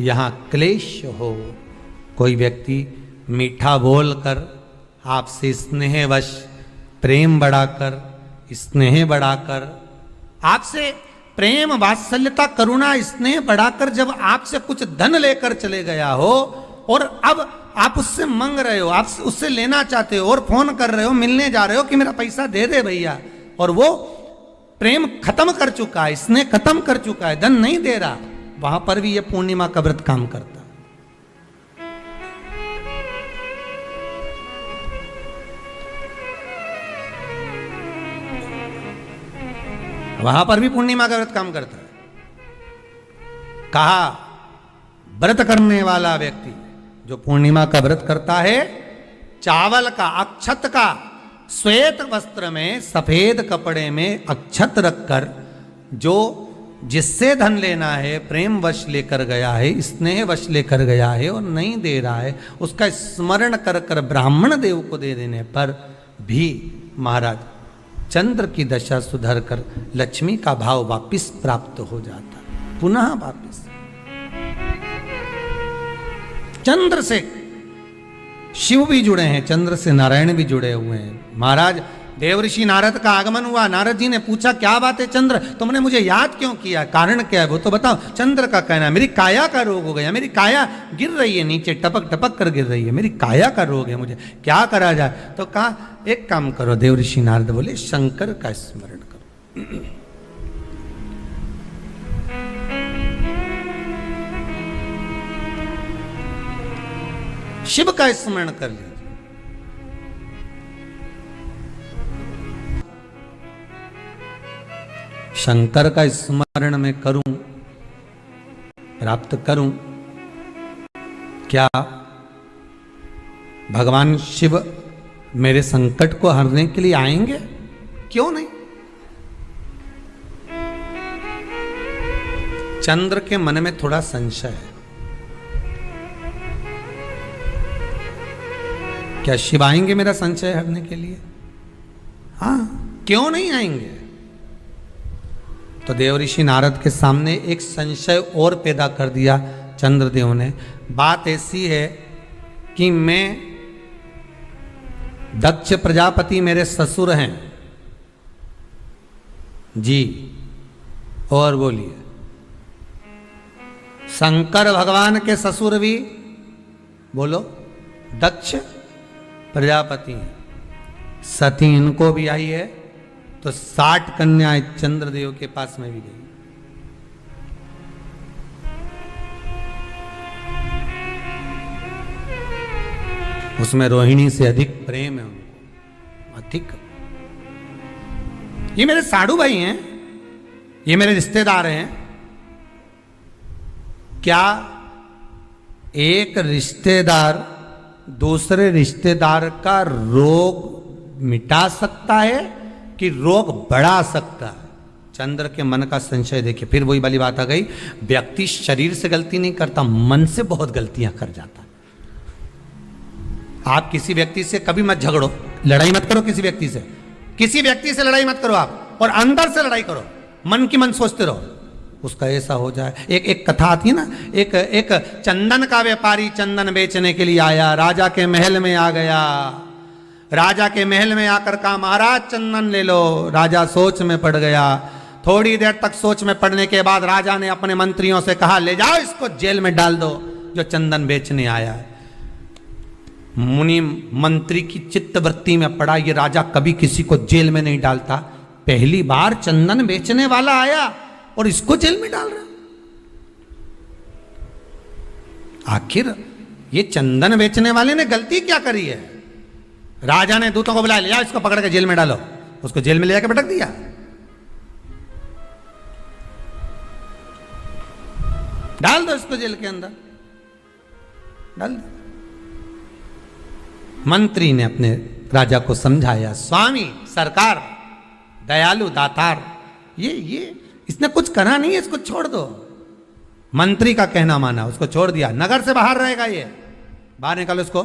Speaker 1: यहाँ क्लेश हो, कोई व्यक्ति मीठा बोलकर आपसे स्नेहवश, प्रेम बढ़ाकर, स्नेह बढ़ाकर, आपसे प्रेम वात्सल्यता करुणा स्नेह बढ़ाकर जब आपसे कुछ धन लेकर चले गया हो, और अब आप उससे मांग रहे हो, आप उससे लेना चाहते हो और फोन कर रहे हो, मिलने जा रहे हो कि मेरा पैसा दे दे भैया, और वो प्रेम खत्म कर चुका है, स्नेह खत्म कर चुका है, धन नहीं दे रहा, वहां पर भी ये पूर्णिमा का व्रत काम करता है। वहां पर भी पूर्णिमा का व्रत काम करता है। कहा व्रत करने वाला व्यक्ति जो पूर्णिमा का व्रत करता है, चावल का, अक्षत का, श्वेत वस्त्र में, सफेद कपड़े में अक्षत रखकर, जो जिससे धन लेना है प्रेम वश लेकर गया है, स्नेह वश लेकर गया है और नहीं दे रहा है, उसका स्मरण कर कर ब्राह्मण देव को दे देने पर भी महाराज चंद्र की दशा सुधर कर लक्ष्मी का भाव वापिस प्राप्त हो जाता, पुनः वापिस चंद्र से शिव भी जुड़े हैं, चंद्र से नारायण भी जुड़े हुए हैं। महाराज देवऋषि नारद का आगमन हुआ, नारद जी ने पूछा क्या बात है चंद्र, तुमने मुझे याद क्यों किया, कारण क्या है वो तो बताओ। चंद्र का कहना है मेरी काया का रोग हो गया, मेरी काया गिर रही है नीचे, टपक टपक कर गिर रही है, मेरी काया का रोग है, मुझे क्या करा जाए। तो कहा एक काम करो, देवऋषि नारद बोले शंकर का स्मरण करो। शिव का स्मरण कर लीजिए। शंकर का स्मरण मैं करूं, प्राप्त करूं, क्या भगवान शिव मेरे संकट को हरने के लिए आएंगे? क्यों नहीं। चंद्र के मन में थोड़ा संशय है, क्या शिव आएंगे मेरा संशय हरने के लिए? हाँ, क्यों नहीं आएंगे। तो देवऋषि नारद के सामने एक संशय और पैदा कर दिया चंद्रदेव ने। बात ऐसी है कि मैं, दक्ष प्रजापति मेरे ससुर हैं जी, और बोलिए शंकर भगवान के ससुर भी बोलो दक्ष प्रजापति हैं, सती इनको भी आई है, तो 60 कन्याएं चंद्रदेव के पास में भी गई। उसमें रोहिणी से अधिक प्रेम है उनको, अधिक। ये मेरे साधु भाई हैं, ये मेरे रिश्तेदार हैं। क्या एक रिश्तेदार दूसरे रिश्तेदार का रोग मिटा सकता है कि रोग बढ़ा सकता है? चंद्र के मन का संशय देखिए। फिर वही वाली बात आ गई, व्यक्ति शरीर से गलती नहीं करता, मन से बहुत गलतियां कर जाता। आप किसी व्यक्ति से कभी मत झगड़ो, लड़ाई मत करो किसी व्यक्ति से, किसी व्यक्ति से लड़ाई मत करो आप, और अंदर से लड़ाई करो, मन की मन सोचते रहो उसका ऐसा हो जाए। एक कथा आती है ना, एक चंदन का व्यापारी चंदन बेचने के लिए आया, राजा के महल में आ गया। राजा के महल में आकर कहा महाराज चंदन ले लो। राजा सोच में पड़ गया। थोड़ी देर तक सोच में पड़ने के बाद राजा ने अपने मंत्रियों से कहा ले जाओ इसको जेल में डाल दो जो चंदन बेचने आया है। मुनि मंत्री की चित्तवृत्ति में पड़ा, ये राजा कभी किसी को जेल में नहीं डालता, पहली बार चंदन बेचने वाला आया और इसको जेल में डाल रहा। आखिर ये चंदन बेचने वाले ने गलती क्या करी है? राजा ने दूतों को बुला लिया, इसको पकड़ के जेल में डालो। उसको जेल में ले जाकर पटक दिया। डाल दो इसको जेल के अंदर, डाल दो। मंत्री ने अपने राजा को समझाया, स्वामी सरकार दयालु दातार, ये इसने कुछ करा नहीं है, इसको छोड़ दो। मंत्री का कहना माना, उसको छोड़ दिया। नगर से बाहर रहेगा, ये बाहर निकालो, इसको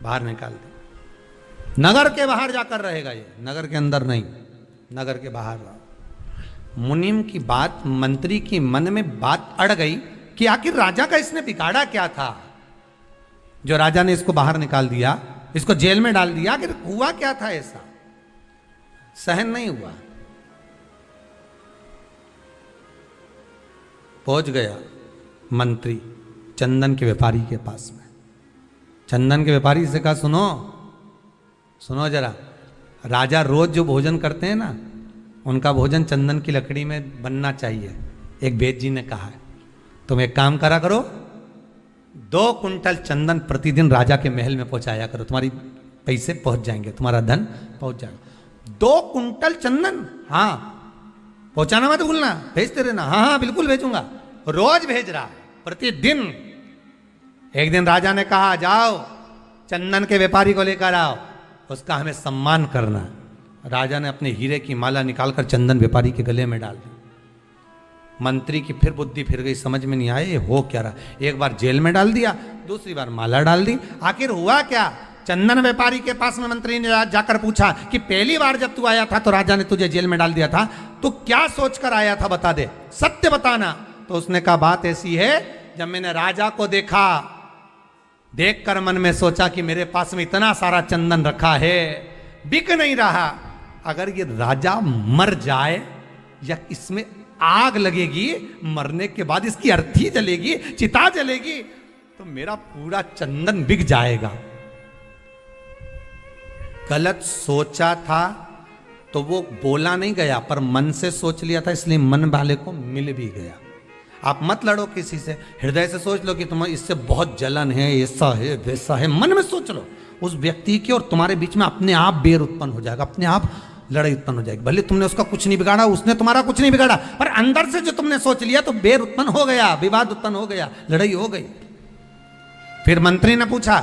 Speaker 1: बाहर निकाल दो। नगर के बाहर जाकर रहेगा ये, नगर के अंदर नहीं, नगर के बाहर रहो। मुनिम की बात, मंत्री की मन में बात अड़ गई कि आखिर राजा का इसने बिगाड़ा क्या था जो राजा ने इसको बाहर निकाल दिया, इसको जेल में डाल दिया। आखिर हुआ क्या था ऐसा? सहन नहीं हुआ। पहुंच गया मंत्री चंदन के व्यापारी के पास में। चंदन के व्यापारी से कहा, सुनो सुनो जरा, राजा रोज जो भोजन करते हैं ना, उनका भोजन चंदन की लकड़ी में बनना चाहिए। एक वेद जी ने कहा है, तुम एक काम करा करो, 2 कुंटल चंदन प्रतिदिन राजा के महल में पहुंचाया करो, तुम्हारी पैसे पहुंच जाएंगे, तुम्हारा धन पहुंच जाएगा। 2 कुंटल चंदन, हाँ पहुंचाना मत भूलना, भेजते रहना। हाँ हाँ बिल्कुल भेजूंगा। रोज भेज रहा प्रतिदिन। एक दिन राजा ने कहा, जाओ चंदन के व्यापारी को लेकर आओ, उसका हमें सम्मान करना। राजा ने अपने हीरे की माला निकालकर चंदन व्यापारी के गले में डाल दी। मंत्री की फिर बुद्धि फिर गई, समझ में नहीं आया ये हो क्या रहा। एक बार जेल में डाल दिया, दूसरी बार माला डाल दी, आखिर हुआ क्या। चंदन व्यापारी के पास में मंत्री ने जाकर पूछा कि पहली बार जब तू आया था तो राजा ने तुझे जेल में डाल दिया था, तो क्या सोचकर आया था, बता दे, सत्य बताना। तो उसने कहा, बात ऐसी है, जब मैंने राजा को देखा, देखकर मन में सोचा कि मेरे पास में इतना सारा चंदन रखा है, बिक नहीं रहा, अगर ये राजा मर जाए या इसमें आग लगेगी, मरने के बाद इसकी अर्थी जलेगी, चिता जलेगी, तो मेरा पूरा चंदन बिक जाएगा। गलत सोचा था तो वो बोला नहीं गया, पर मन से सोच लिया था, इसलिए मन वाले को मिल भी गया। आप मत लड़ो किसी से, हृदय से सोच लो कि तुम्हें इससे बहुत जलन है, ऐसा है वैसा है, मन में सोच लो उस व्यक्ति की, और तुम्हारे बीच में अपने आप बैर उत्पन्न हो जाएगा, अपने आप लड़ाई उत्पन्न हो जाएगी। भले तुमने उसका कुछ नहीं बिगाड़ा, उसने तुम्हारा कुछ नहीं बिगाड़ा, पर अंदर से जो तुमने सोच लिया तो बैर उत्पन्न हो गया, विवाद उत्पन्न हो गया, लड़ाई हो गई। फिर मंत्री ने पूछा,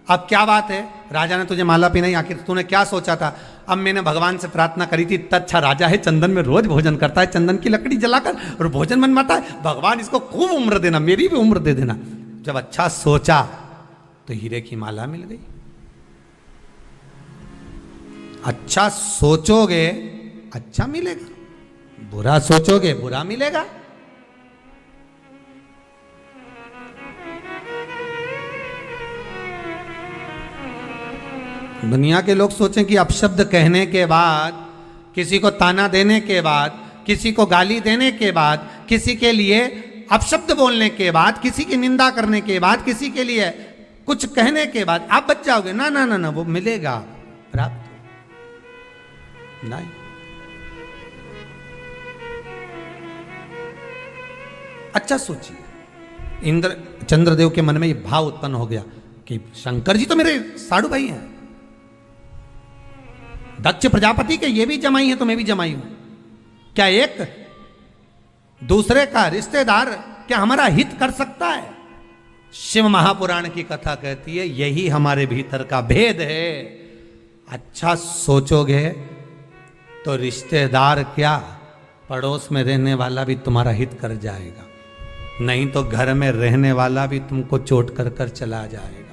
Speaker 1: अब क्या बात है, राजा ने तुझे माला पहनाई, आखिर तूने क्या सोचा था। अब मैंने भगवान से प्रार्थना करी थी, इतना अच्छा राजा है, चंदन में रोज भोजन करता है, चंदन की लकड़ी जलाकर और भोजन बनवाता है, भगवान इसको खूब उम्र देना, मेरी भी उम्र दे देना। जब अच्छा सोचा तो हीरे की माला मिल गई। अच्छा सोचोगे अच्छा मिलेगा, बुरा सोचोगे बुरा मिलेगा। दुनिया के लोग सोचें कि अपशब्द कहने के बाद, किसी को ताना देने के बाद, किसी को गाली देने के बाद, किसी के लिए अपशब्द बोलने के बाद, किसी की निंदा करने के बाद, किसी के लिए कुछ कहने के बाद आप बच जाओगे। ना ना ना ना, वो मिलेगा प्राप्त नहीं। अच्छा सोचिए, इंद्र चंद्रदेव के मन में ये भाव उत्पन्न हो गया कि शंकर जी तो मेरे साड़ू भाई हैं, दक्ष प्रजापति के ये भी जमाई है तो मैं भी जमाई हूं, क्या एक दूसरे का रिश्तेदार क्या हमारा हित कर सकता है। शिव महापुराण की कथा कहती है यही हमारे भीतर का भेद है। अच्छा सोचोगे तो रिश्तेदार क्या, पड़ोस में रहने वाला भी तुम्हारा हित कर जाएगा, नहीं तो घर में रहने वाला भी तुमको चोट कर कर चला जाएगा।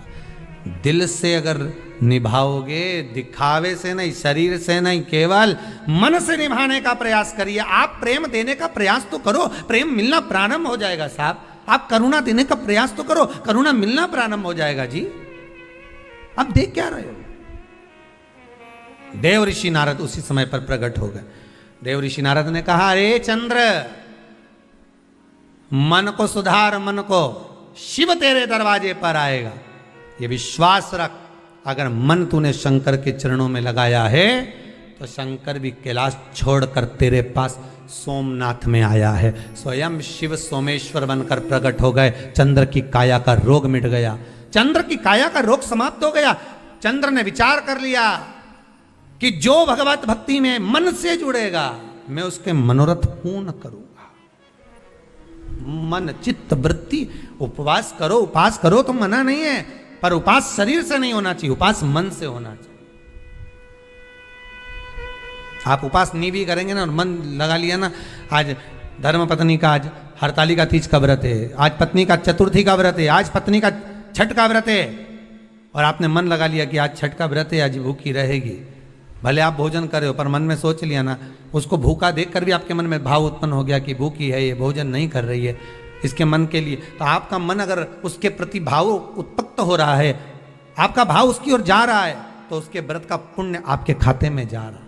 Speaker 1: दिल से अगर निभाओगे, दिखावे से नहीं, शरीर से नहीं, केवल मन से निभाने का प्रयास करिए। आप प्रेम देने का प्रयास तो करो, प्रेम मिलना प्रारंभ हो जाएगा साहब। आप करुणा देने का प्रयास तो करो, करुणा मिलना प्रारंभ हो जाएगा जी। आप देख क्या रहे हो। देव ऋषि नारद उसी समय पर प्रकट हो गए। देव ऋषि नारद ने कहा, अरे चंद्र, मन को सुधार, मन को, शिव तेरे दरवाजे पर आएगा, ये विश्वास रख। अगर मन तूने शंकर के चरणों में लगाया है तो शंकर भी कैलाश छोड़कर तेरे पास सोमनाथ में आया है। स्वयं शिव सोमेश्वर बनकर प्रकट हो गए। चंद्र की काया का रोग मिट गया, चंद्र की काया का रोग समाप्त हो गया। चंद्र ने विचार कर लिया कि जो भगवत भक्ति में मन से जुड़ेगा मैं उसके मनोरथ पूर्ण करूंगा। मन चित्त वृत्ति, उपवास करो, उपास करो तो मना नहीं है, पर उपास शरीर से नहीं होना चाहिए, उपास मन से होना चाहिए। आप उपास नहीं भी करेंगे ना और मन लगा लिया ना, आज धर्म पत्नी का आज हरतालिका तीज का व्रत है, आज पत्नी का चतुर्थी का व्रत है, आज पत्नी का छठ का व्रत है, और आपने मन लगा लिया कि आज छठ का व्रत है, आज भूखी रहेगी। भले आप भोजन कर रहे हो पर मन में सोच लिया ना, उसको भूखा देखकर भी आपके मन में भाव उत्पन्न हो गया कि भूखी है, ये भोजन नहीं कर रही है, इसके मन के लिए। तो आपका मन अगर उसके प्रति भाव उत्पन्न हो रहा है, आपका भाव उसकी ओर जा रहा है, तो उसके व्रत का पुण्य आपके खाते में जा रहा है,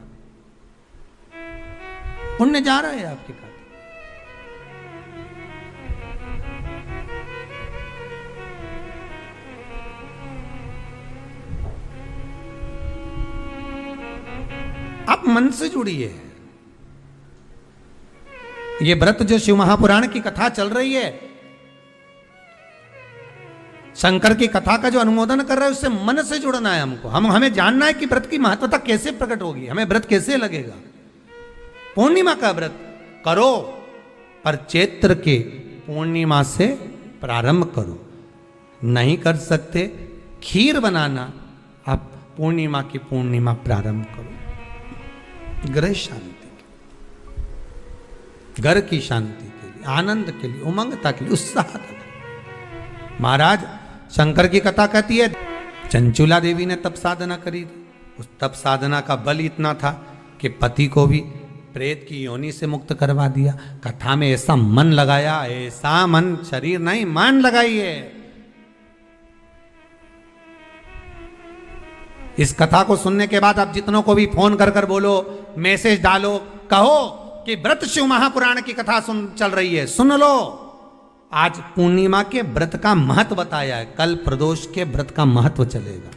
Speaker 1: पुण्य जा रहा है आपके खाते। आप मन से जुड़िए। ये व्रत जो शिव महापुराण की कथा चल रही है, शंकर की कथा का जो अनुमोदन कर रहा है, उससे मन से जुड़ना है हमको। हमें जानना है कि व्रत की महत्वता कैसे प्रकट होगी, हमें व्रत कैसे लगेगा। पूर्णिमा का व्रत करो, पर चैत्र के पूर्णिमा से प्रारंभ करो। नहीं कर सकते, खीर बनाना, आप पूर्णिमा की पूर्णिमा प्रारंभ करो। गृह शांति, घर की शांति के लिए, आनंद के लिए, उमंगता के लिए, उत्साह के लिए। महाराज शंकर की कथा कहती है, चंचुला देवी ने तप साधना करी थी। उस तप साधना का बल इतना था कि पति को भी प्रेत की योनि से मुक्त करवा दिया। कथा में ऐसा मन लगाया, ऐसा मन, शरीर नहीं मन लगाइए। इस कथा को सुनने के बाद आप जितनों को भी फोन कर कर बोलो, मैसेज डालो, कहो कि व्रत शिव महापुराण की कथा चल रही है, सुन लो। आज पूर्णिमा के व्रत का महत्व बताया है, कल प्रदोष के व्रत का महत्व चलेगा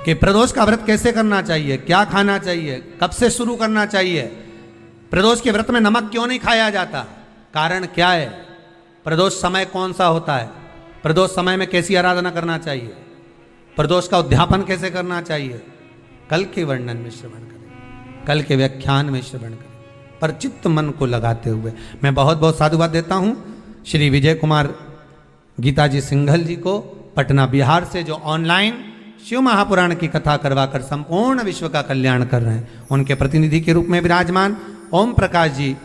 Speaker 1: कि प्रदोष का व्रत कैसे करना चाहिए, क्या खाना चाहिए, कब से शुरू करना चाहिए। प्रदोष के व्रत में नमक क्यों नहीं खाया जाता, कारण क्या है, प्रदोष समय कौन सा होता है, प्रदोष समय में कैसी आराधना करना चाहिए, प्रदोष का उद्यापन कैसे करना चाहिए, कल के वर्णन में श्रवण करें, कल के व्याख्यान में श्रवण करें, पर चित्त मन को लगाते हुए। मैं बहुत बहुत साधुवाद देता हूँ श्री विजय कुमार गीताजी सिंघल जी को, पटना बिहार से, जो ऑनलाइन शिव महापुराण की कथा करवाकर संपूर्ण विश्व का कल्याण कर रहे हैं। उनके प्रतिनिधि के रूप में विराजमान ओम प्रकाश जी,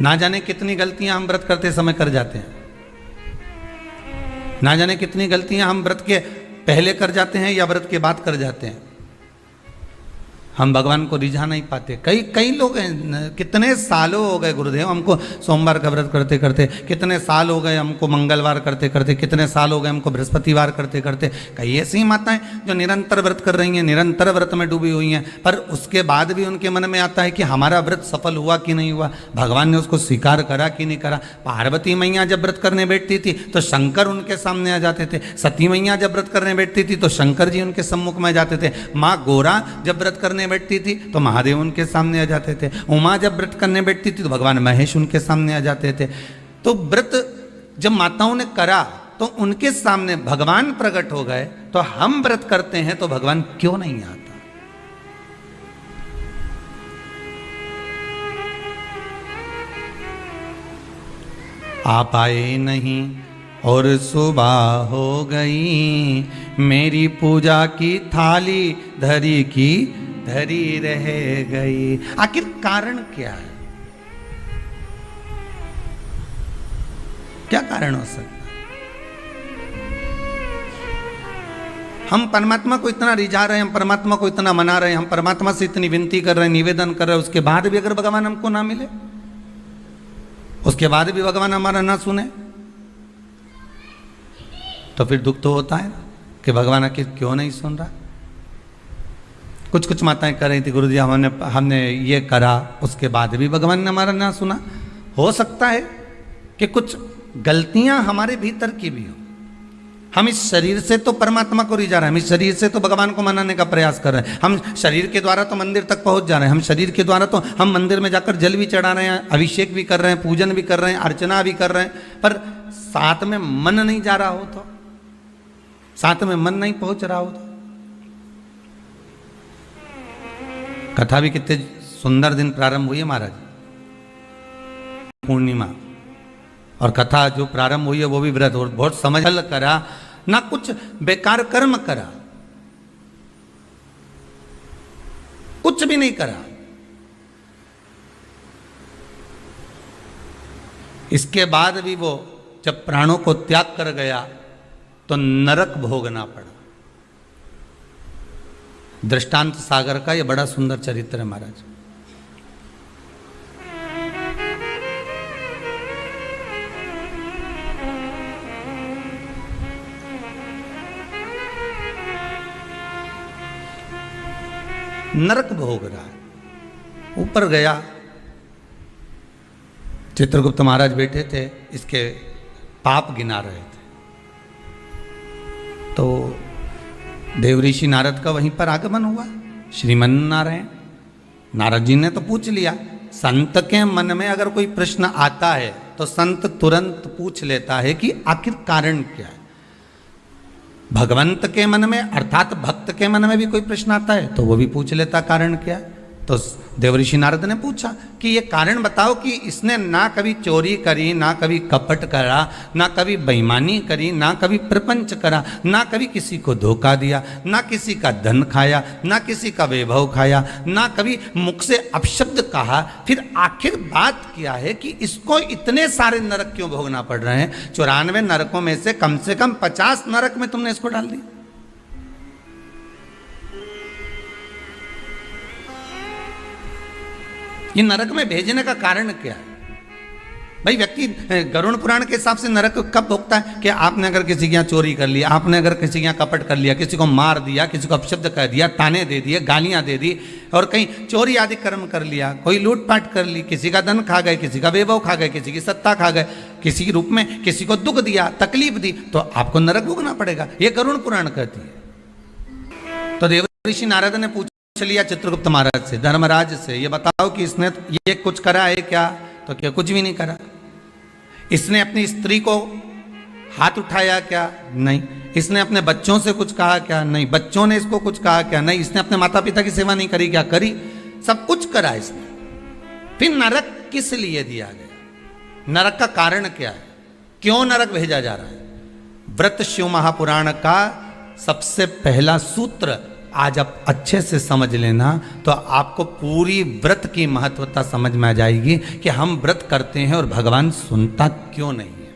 Speaker 1: ना जाने कितनी गलतियां हम व्रत करते समय कर जाते हैं, ना जाने कितनी गलतियां हम व्रत के पहले कर जाते हैं या व्रत के बाद कर जाते हैं। हम भगवान को रिझा नहीं पाते। कई लोग हैं, कितने सालों हो गए गुरुदेव हमको सोमवार का व्रत करते करते, कितने साल हो गए हमको मंगलवार करते करते, कितने साल हो गए हमको बृहस्पतिवार करते करते। कई ऐसी माताएं जो निरंतर व्रत कर रही हैं, निरंतर व्रत में डूबी हुई हैं, पर उसके बाद भी उनके मन में आता है कि हमारा व्रत सफल हुआ कि नहीं हुआ, भगवान ने उसको स्वीकार करा कि नहीं करा। पार्वती मैया जब व्रत करने बैठती थी तो शंकर उनके सामने आ जाते थे, सती मैया जब व्रत करने बैठती थी तो शंकर जी उनके सम्मुख में आ जाते थे, माँ गोरा जब व्रत करने बैठती थी तो महादेव उनके सामने आ जाते थे, उमा जब व्रत करने बैठती थी तो भगवान महेश उनके सामने आ जाते थे। तो व्रत जब माताओं ने करा तो उनके सामने भगवान प्रकट हो गए। तो हम व्रत करते हैं तो भगवान क्यों नहीं आता? आप आए नहीं और सुबह हो गई, मेरी पूजा की थाली धरी की धरी रह गई। आखिर कारण क्या है? क्या कारण हो सकता है? हम परमात्मा को इतना रिझा रहे हैं, हम परमात्मा को इतना मना रहे हैं, हम परमात्मा से इतनी विनती कर रहे हैं, निवेदन कर रहे हैं, उसके बाद भी अगर भगवान हमको ना मिले, उसके बाद भी भगवान हमारा ना सुने, तो फिर दुख तो होता है कि भगवान आखिर क्यों नहीं सुन रहा। कुछ माताएं कर रही थी, गुरुजी हमने ये करा, उसके बाद भी भगवान ने हमारा ना सुना। हो सकता है कि कुछ गलतियां हमारे भीतर की भी हो। हम इस शरीर से तो परमात्मा को रिझा रहे हैं, हम इस शरीर से तो भगवान को मनाने का प्रयास कर रहे हैं, हम शरीर के द्वारा तो मंदिर तक पहुंच जा रहे हैं, हम शरीर के द्वारा तो हम मंदिर में जाकर जल भी चढ़ा रहे हैं, अभिषेक भी कर रहे हैं, पूजन भी कर रहे हैं, अर्चना भी कर रहे हैं, पर साथ में मन नहीं जा रहा हो तो, साथ में मन नहीं पहुंच रहा हो तो। कथा भी कितने सुंदर दिन प्रारंभ हुई है महाराज, पूर्णिमा, और कथा जो प्रारंभ हुई है वो भी व्रत, और बहुत समझ करा, ना कुछ बेकार कर्म करा, कुछ भी नहीं करा। इसके बाद भी वो जब प्राणों को त्याग कर गया तो नरक भोगना पड़ा। दृष्टांत सागर का यह बड़ा सुंदर चरित्र है महाराज। नरक भोग रहा है, ऊपर गया, चित्रगुप्त महाराज बैठे थे, इसके पाप गिना रहे थे। तो देवऋषि नारद का वहीं पर आगमन हुआ। श्रीमन नारायण, नारद जी ने तो पूछ लिया। संत के मन में अगर कोई प्रश्न आता है तो संत तुरंत पूछ लेता है कि आखिर कारण क्या है। भगवंत के मन में अर्थात भक्त के मन में भी कोई प्रश्न आता है तो वो भी पूछ लेता कारण क्या है। तो देवऋषि नारद ने पूछा कि ये कारण बताओ कि इसने ना कभी चोरी करी, ना कभी कपट करा, ना कभी बेईमानी करी, ना कभी प्रपंच करा, ना कभी किसी को धोखा दिया, ना किसी का धन खाया, ना किसी का वैभव खाया, ना कभी मुख से अपशब्द कहा। फिर आखिर बात क्या है कि इसको इतने सारे नरक क्यों भोगना पड़ रहे हैं? 94 नरकों में से कम 50 नरक में तुमने इसको डाल दिया। ये नरक में भेजने का कारण क्या है? भाई व्यक्ति गरुड़ पुराण के हिसाब से नरक कब भोगता है कि आपने अगर किसी के यहाँ चोरी कर लिया, आपने अगर किसी के यहाँ कपट कर लिया, किसी को मार दिया, किसी को अपशब्द कह दिया, ताने दे दिए, गालियां दे दी, और कहीं चोरी आदि कर्म कर लिया, कोई लूटपाट कर ली, किसी का धन खा गए, किसी का वैभव खा गए, किसी की सत्ता खा गए, किसी के रूप में किसी को दुख दिया, तकलीफ दी, तो आपको नरक भोगना पड़ेगा। ये गरुड़ पुराण कहती है। तो देवऋषि नारद ने पूछ लिया चित्रगुप्त महाराज से, धर्मराज से, ये बताओ कि इसने ये कुछ करा है क्या? तो क्या कुछ भी नहीं करा। इसने अपनी स्त्री को हाथ उठाया क्या? नहीं। इसने अपने बच्चों से कुछ कहा क्या? नहीं। बच्चों ने इसको कुछ कहा क्या? नहीं। इसने अपने माता पिता की सेवा नहीं करी क्या? करी। सब कुछ करा इसने। फिर नरक किस लिए दिया गया? नरक का कारण क्या है? क्यों नरक भेजा जा रहा है? व्रत शिव महापुराण का सबसे पहला सूत्र आज आप अच्छे से समझ लेना तो आपको पूरी व्रत की महत्वता समझ में आ जाएगी कि हम व्रत करते हैं और भगवान सुनता क्यों नहीं है।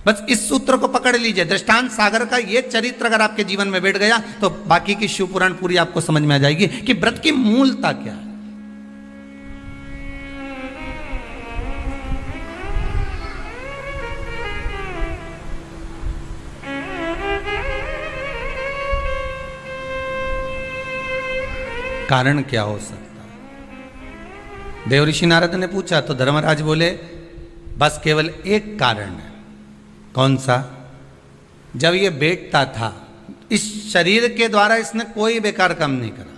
Speaker 1: बस इस सूत्र को पकड़ लीजिए। दृष्टांत सागर का ये चरित्र अगर आपके जीवन में बैठ गया तो बाकी की शिव पुराण पूरी आपको समझ में आ जाएगी कि व्रत की मूलता क्या है। कारण क्या हो सकता है? देवऋषि नारद ने पूछा तो धर्मराज बोले बस केवल एक कारण है। कौन सा? जब ये बैठता था इस शरीर के द्वारा इसने कोई बेकार काम नहीं करा।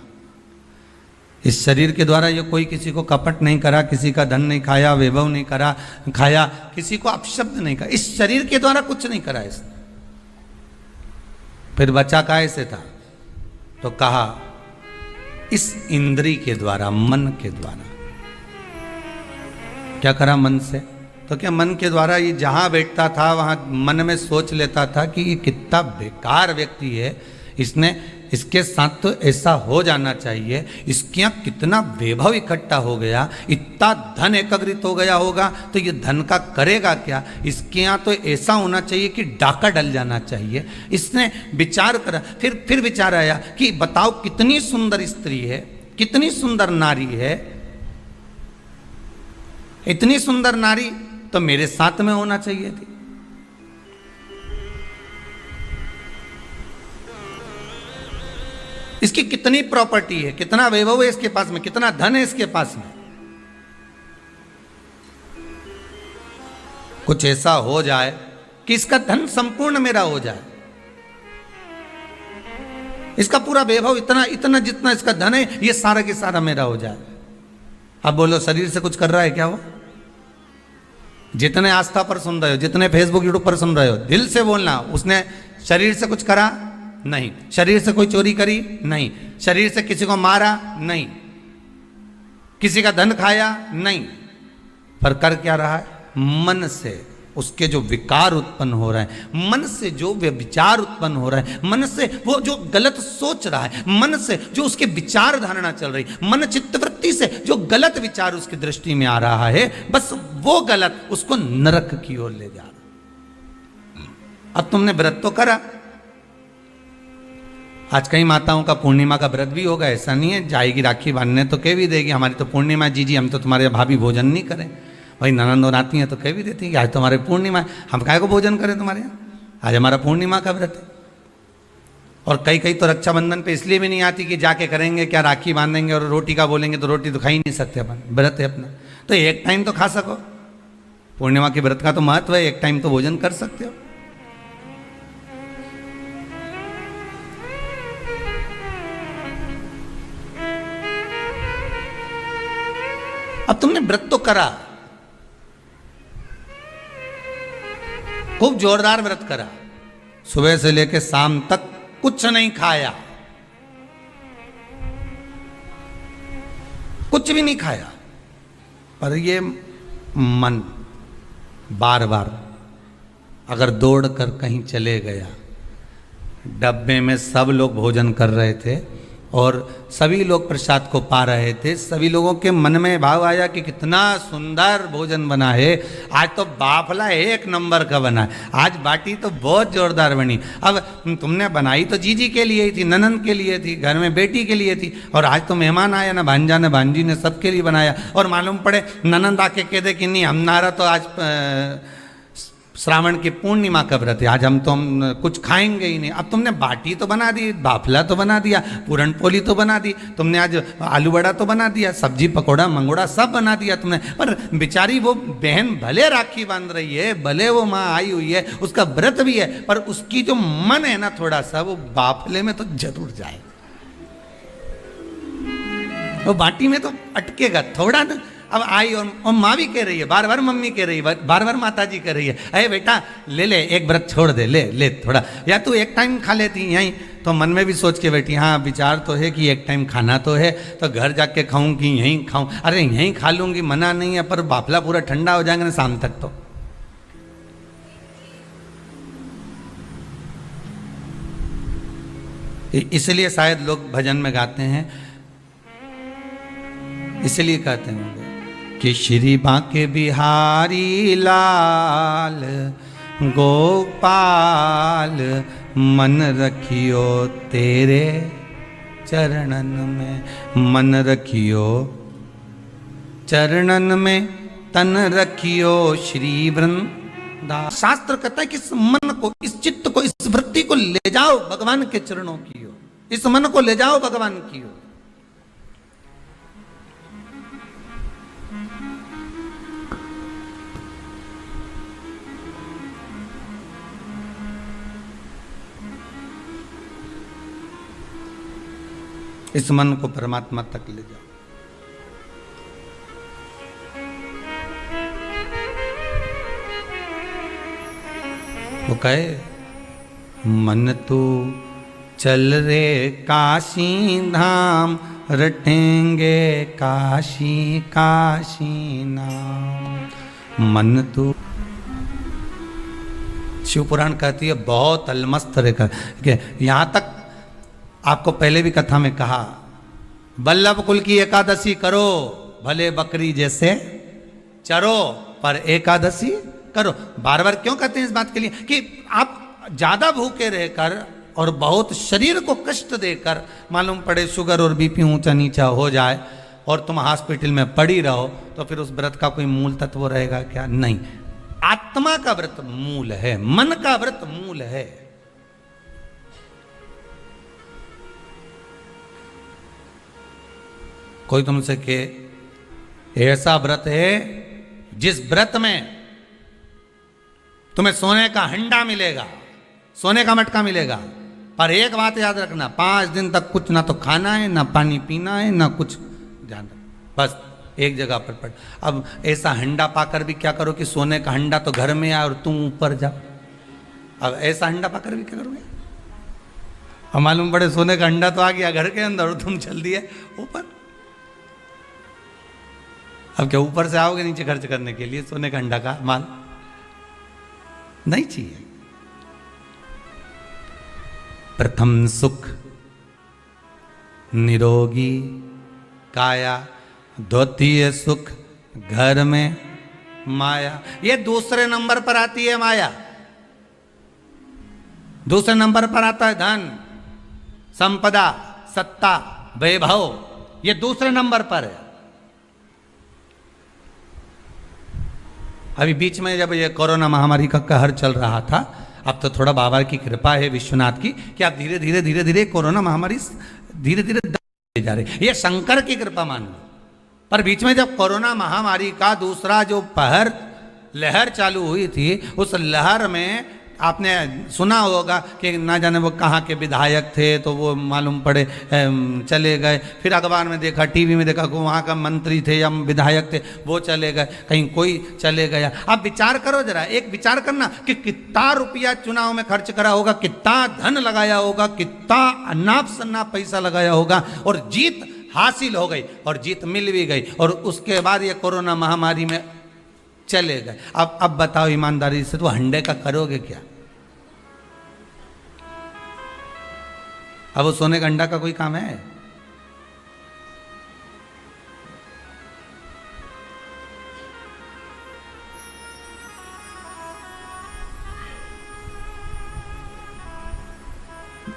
Speaker 1: इस शरीर के द्वारा ये कोई किसी को कपट नहीं करा, किसी का धन नहीं खाया, वैभव नहीं करा खाया, किसी को अपशब्द नहीं करा। इस शरीर के द्वारा कुछ नहीं करा इसने। फिर बचा काहे से था? तो कहा इस इंद्री के द्वारा, मन के द्वारा। क्या करा मन से? तो क्या मन के द्वारा ये जहां बैठता था वहां मन में सोच लेता था कि ये कितना बेकार व्यक्ति है, इसके साथ तो ऐसा हो जाना चाहिए, इसके यहाँ कितना वैभव इकट्ठा हो गया, इतना धन एकत्रित हो गया होगा तो ये धन का करेगा क्या, इसके यहाँ तो ऐसा होना चाहिए कि डाका डल जाना चाहिए। इसने विचार करा। फिर विचार आया कि बताओ कितनी सुंदर स्त्री है, कितनी सुंदर नारी है, इतनी सुंदर नारी तो मेरे साथ में होना चाहिए थी। इसकी कितनी प्रॉपर्टी है, कितना वैभव है इसके पास में, कितना धन है इसके पास में। कुछ ऐसा हो जाए कि इसका धन संपूर्ण मेरा हो जाए, इसका पूरा वैभव इतना जितना इसका धन है ये सारा के सारा मेरा हो जाए। अब बोलो शरीर से कुछ कर रहा है क्या वो? जितने आस्था पर सुन रहे हो, जितने फेसबुक यूट्यूब पर सुन रहे हो, दिल से बोलना उसने शरीर से कुछ करा? नहीं। शरीर से कोई चोरी करी? नहीं। शरीर से किसी को मारा? नहीं। किसी का धन खाया? नहीं। पर कर क्या रहा है? मन से उसके जो विकार उत्पन्न हो रहा है, मन से जो विचार उत्पन्न हो रहा है, मन से वो जो गलत सोच रहा है, मन से जो उसके विचार धारणा चल रही, मन चित्तवृत्ति से जो गलत विचार उसकी दृष्टि में आ रहा है, बस वो गलत उसको नरक की ओर ले जा रहा। अब तुमने व्रत तो करा। आज कई माताओं का पूर्णिमा का व्रत भी होगा, ऐसा नहीं है, जाएगी राखी बांधने तो कह भी देगी हमारी तो पूर्णिमा जी हम तो तुम्हारे भाभी भोजन नहीं करें। भाई ननंद और आती हैं तो कह भी देती हैं कि आज तो हमारे पूर्णिमा है, हम काहे को भोजन करें तुम्हारे यहाँ, आज हमारा पूर्णिमा का व्रत है। और कई तो रक्षाबंधन पे इसलिए भी नहीं आती कि जाके करेंगे क्या, राखी बांधेंगे और रोटी का बोलेंगे तो रोटी तो खा ही नहीं सकते अपन, व्रत है अपना, तो एक टाइम तो खा सको। पूर्णिमा के व्रत का तो महत्व है, एक टाइम तो भोजन कर सकते हो। अब तुमने व्रत तो करा, खूब जोरदार व्रत करा, सुबह से लेकर शाम तक कुछ नहीं खाया, कुछ भी नहीं खाया, पर ये मन बार बार अगर दौड़ कर कहीं चले गया, डब्बे में सब लोग भोजन कर रहे थे और सभी लोग प्रसाद को पा रहे थे, सभी लोगों के मन में भाव आया कि कितना सुंदर भोजन बना है, आज तो बाफला एक नंबर का बना है, आज बाटी तो बहुत जोरदार बनी। अब तुमने बनाई तो जीजी के लिए थी, ननंद के लिए थी, घर में बेटी के लिए थी, और आज तो मेहमान आया ना, भांजा ने भांजी ने सबके लिए बनाया, और मालूम पड़े ननंद आके कह दे कि नहीं हमारा तो आज श्रावण की पूर्णिमा का व्रत है, आज हम कुछ खाएंगे ही नहीं। अब तुमने बाटी तो बना दी, बाफला तो बना दिया, पूरन पोली तो बना दी, तुमने आज आलू बड़ा तो बना दिया, सब्जी पकौड़ा मंगोड़ा सब बना दिया तुमने, पर बेचारी वो बहन भले राखी बांध रही है, भले वो माँ आई हुई है, उसका व्रत भी है, पर उसकी जो मन है ना थोड़ा सा वो बाफले में तो जरूर जाए, वो बाटी में तो अटकेगा थोड़ा ना। अब आई और माँ भी कह रही है, बार बार मम्मी कह रही है, बार बार माता जी कह रही है, अरे बेटा ले ले एक व्रत छोड़ दे, ले ले थोड़ा, या तू एक टाइम खा लेती यहीं, तो मन में भी सोच के बैठी हाँ विचार तो है कि एक टाइम खाना तो है, तो घर जाके खाऊं कि यहीं खाऊं, अरे यहीं खा लूंगी मना नहीं है, पर बाफला पूरा ठंडा हो जाएगा ना शाम तक तो। इसलिए शायद लोग भजन में गाते हैं, इसलिए कहते होंगे कि श्री बांके बिहारी लाल गोपाल मन रखियो तेरे चरणन में, मन रखियो चरणन में तन रखियो श्री वृंदावन। शास्त्र कहता है कि इस मन को, इस चित्त को, इस वृत्ति को ले जाओ भगवान के चरणों की ओर, इस मन को ले जाओ भगवान की ओर। इस मन को परमात्मा तक ले जाओ। वो कहे मन तू चल रे काशी धाम, रटेंगे काशी काशी नाम। मन तू, शिव पुराण कहती है बहुत अलमस्त रहकर, यहां तक आपको पहले भी कथा में कहा, वल्लभ कुल की एकादशी करो, भले बकरी जैसे चरो, पर एकादशी करो। बार बार क्यों कहते हैं इस बात के लिए कि आप ज्यादा भूखे रहकर और बहुत शरीर को कष्ट देकर, मालूम पड़े शुगर और बीपी ऊंचा नीचा हो जाए और तुम हॉस्पिटल में पड़ी रहो, तो फिर उस व्रत का कोई मूल तत्व रहेगा क्या? नहीं। आत्मा का व्रत मूल है, मन का व्रत मूल है। कोई तुमसे के ऐसा व्रत है जिस व्रत में तुम्हें सोने का हंडा मिलेगा, सोने का मटका मिलेगा, पर एक बात याद रखना, 5 दिन तक कुछ ना तो खाना है, ना पानी पीना है, ना कुछ ध्यान, बस एक जगह पर पड़। अब ऐसा हंडा पाकर भी क्या करो कि सोने का हंडा तो घर में आए और तुम ऊपर जाओ। अब ऐसा हंडा पाकर भी क्या करोगे? अब मालूम पड़े सोने का हंडा तो आ गया घर के अंदर और तुम चल दिए ऊपर। अब क्या ऊपर से आओगे नीचे खर्च करने के लिए सोने का अंडा का माल? नहीं चाहिए। प्रथम सुख निरोगी काया, द्वितीय सुख घर में माया। ये दूसरे नंबर पर आती है माया, दूसरे नंबर पर आता है धन, संपदा, सत्ता, वैभव, ये दूसरे नंबर पर है। अभी बीच में जब ये कोरोना महामारी का कहर चल रहा था, अब तो थोड़ा बाबा की कृपा है विश्वनाथ की कि आप धीरे धीरे धीरे धीरे कोरोना महामारी धीरे धीरे जा रही, ये शंकर की कृपा मान लो। पर बीच में जब कोरोना महामारी का दूसरा जो लहर चालू हुई थी, उस लहर में आपने सुना होगा कि ना जाने वो कहाँ के विधायक थे, तो वो मालूम पड़े चले गए, फिर अखबार में देखा, टीवी में देखा कि वहाँ का मंत्री थे या विधायक थे, वो चले गए, कहीं कोई चले गया। आप विचार करो जरा, एक विचार करना कि कितना रुपया चुनाव में खर्च करा होगा, कितना धन लगाया होगा, कितना अनाप शनाप पैसा लगाया होगा, और जीत हासिल हो गई, और जीत मिल भी गई, और उसके बाद ये कोरोना महामारी में चले गए। अब बताओ ईमानदारी से, तो हंडे का करोगे क्या? अब वो सोने का अंडा का कोई काम है?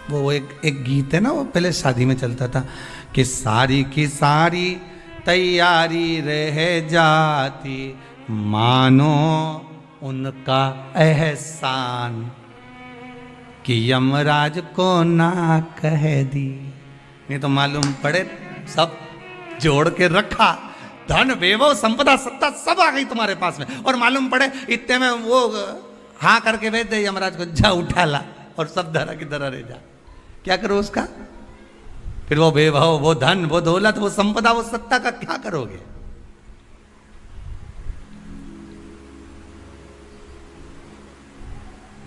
Speaker 1: वो एक गीत है ना, वो पहले शादी में चलता था कि सारी की सारी तैयारी रह जाती, मानो उनका एहसान कि यमराज को ना कह दी। नहीं तो मालूम पड़े सब जोड़ के रखा, धन वैभव संपदा सत्ता सब आ गई तुम्हारे पास में, और मालूम पड़े इतने में वो हाँ करके भेज दे यमराज को, जा उठा ला, और सब धरा की धरा रह जा। क्या करो उसका? फिर वो वैभव, वो धन, वो दौलत, वो संपदा, वो सत्ता का क्या करोगे?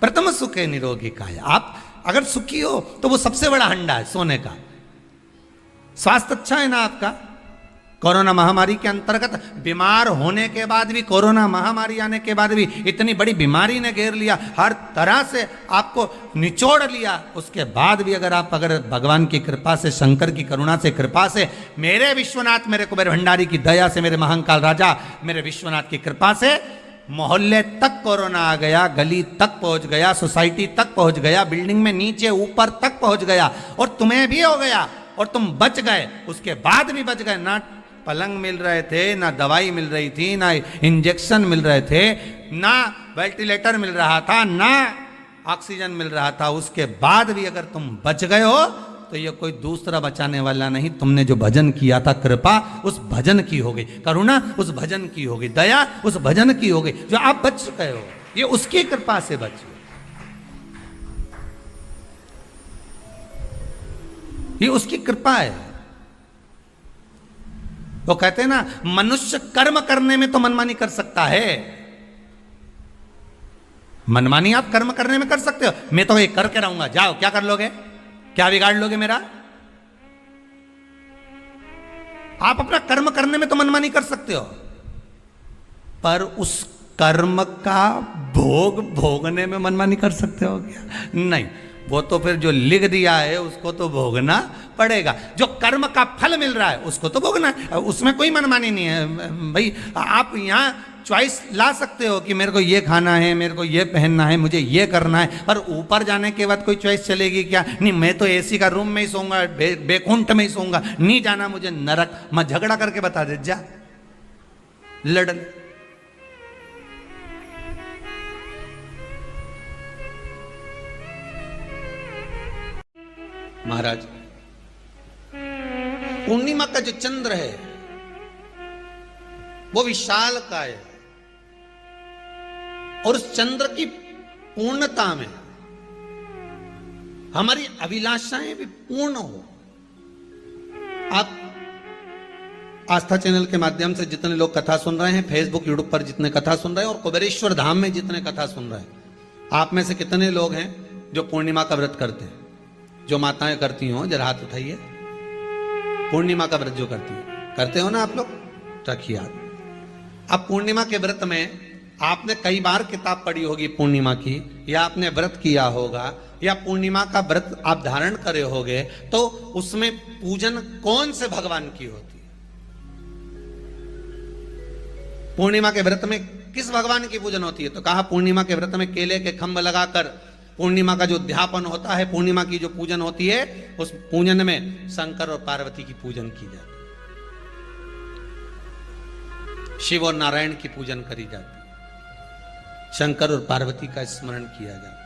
Speaker 1: प्रथम सुखे निरोगी काया। आप अगर सुखी हो तो वो सबसे बड़ा हंडा है सोने का। स्वास्थ्य अच्छा है ना आपका? कोरोना महामारी के अंतर्गत बीमार होने के बाद भी, कोरोना महामारी आने के बाद भी, इतनी बड़ी बीमारी ने घेर लिया, हर तरह से आपको निचोड़ लिया, उसके बाद भी अगर भगवान की कृपा से, शंकर की करुणा से, कृपा से, मेरे विश्वनाथ, मेरे कुबेर भंडारी की दया से, मेरे महाकाल राजा मेरे विश्वनाथ की कृपा से मोहल्ले तक कोरोना आ गया, गली तक पहुंच गया, सोसाइटी तक पहुंच गया, बिल्डिंग में नीचे ऊपर तक पहुंच गया, और तुम्हें भी हो गया और तुम बच गए, उसके बाद भी बच गए। ना पलंग मिल रहे थे, ना दवाई मिल रही थी, ना इंजेक्शन मिल रहे थे, ना वेंटिलेटर मिल रहा था, ना ऑक्सीजन मिल रहा था, उसके बाद भी अगर तुम बच गए हो तो ये कोई दूसरा बचाने वाला नहीं, तुमने जो भजन किया था, कृपा उस भजन की हो गई, करुणा उस भजन की हो गई, दया उस भजन की हो गई, जो आप बच चुके हो, ये उसकी कृपा से बच गए, ये उसकी कृपा है। वो कहते हैं ना, मनुष्य कर्म करने में तो मनमानी कर सकता है, मनमानी आप कर्म करने में कर सकते हो, मैं तो ये करके रहूंगा, जाओ, क्या कर लोगे, क्या बिगाड़ लोगे मेरा? आप अपना कर्म करने में तो मनमानी कर सकते हो, पर उस कर्म का भोग भोगने में मनमानी कर सकते हो क्या? नहीं, वो तो फिर जो लिख दिया है उसको तो भोगना पड़ेगा, जो कर्म का फल मिल रहा है उसको तो भोगना है, उसमें कोई मनमानी नहीं है भाई। आप यहाँ चॉइस ला सकते हो कि मेरे को ये खाना है, मेरे को ये पहनना है, मुझे ये करना है, पर ऊपर जाने के बाद कोई चॉइस चलेगी क्या? नहीं, मैं तो एसी का रूम में ही सोऊंगा, बेकुंठ में ही सोऊंगा, नहीं जाना मुझे नरक, मैं झगड़ा करके बता दे, जा लड़। महाराज, पूर्णिमा का जो चंद्र है वो विशाल का है, और उस चंद्र की पूर्णता में हमारी अभिलाषाएं भी पूर्ण हो। आप आस्था चैनल के माध्यम से जितने लोग कथा सुन रहे हैं, फेसबुक यूट्यूब पर जितने कथा सुन रहे हैं, और कुबेरेश्वर धाम में जितने कथा सुन रहे हैं, आप में से कितने लोग हैं जो पूर्णिमा का व्रत करते हैं? जो माताएं करती हो जरा हाथ उठाइए। पूर्णिमा का व्रत जो करते हो ना आप लोग, रखिए हाथ। अब पूर्णिमा के व्रत में आपने कई बार किताब पढ़ी होगी पूर्णिमा की, या आपने व्रत किया होगा, या पूर्णिमा का व्रत आप धारण करे होगे, तो उसमें पूजन कौन से भगवान की होती है? पूर्णिमा के व्रत में किस भगवान की पूजन होती है? तो कहा पूर्णिमा के व्रत में केले के खंभ लगाकर पूर्णिमा का जो अध्यापन होता है, पूर्णिमा की जो पूजन होती है, उस पूजन में शंकर और पार्वती की पूजन की जाती है, शिव और नारायण की पूजन करी जाती है, शंकर और पार्वती का स्मरण किया जाता है।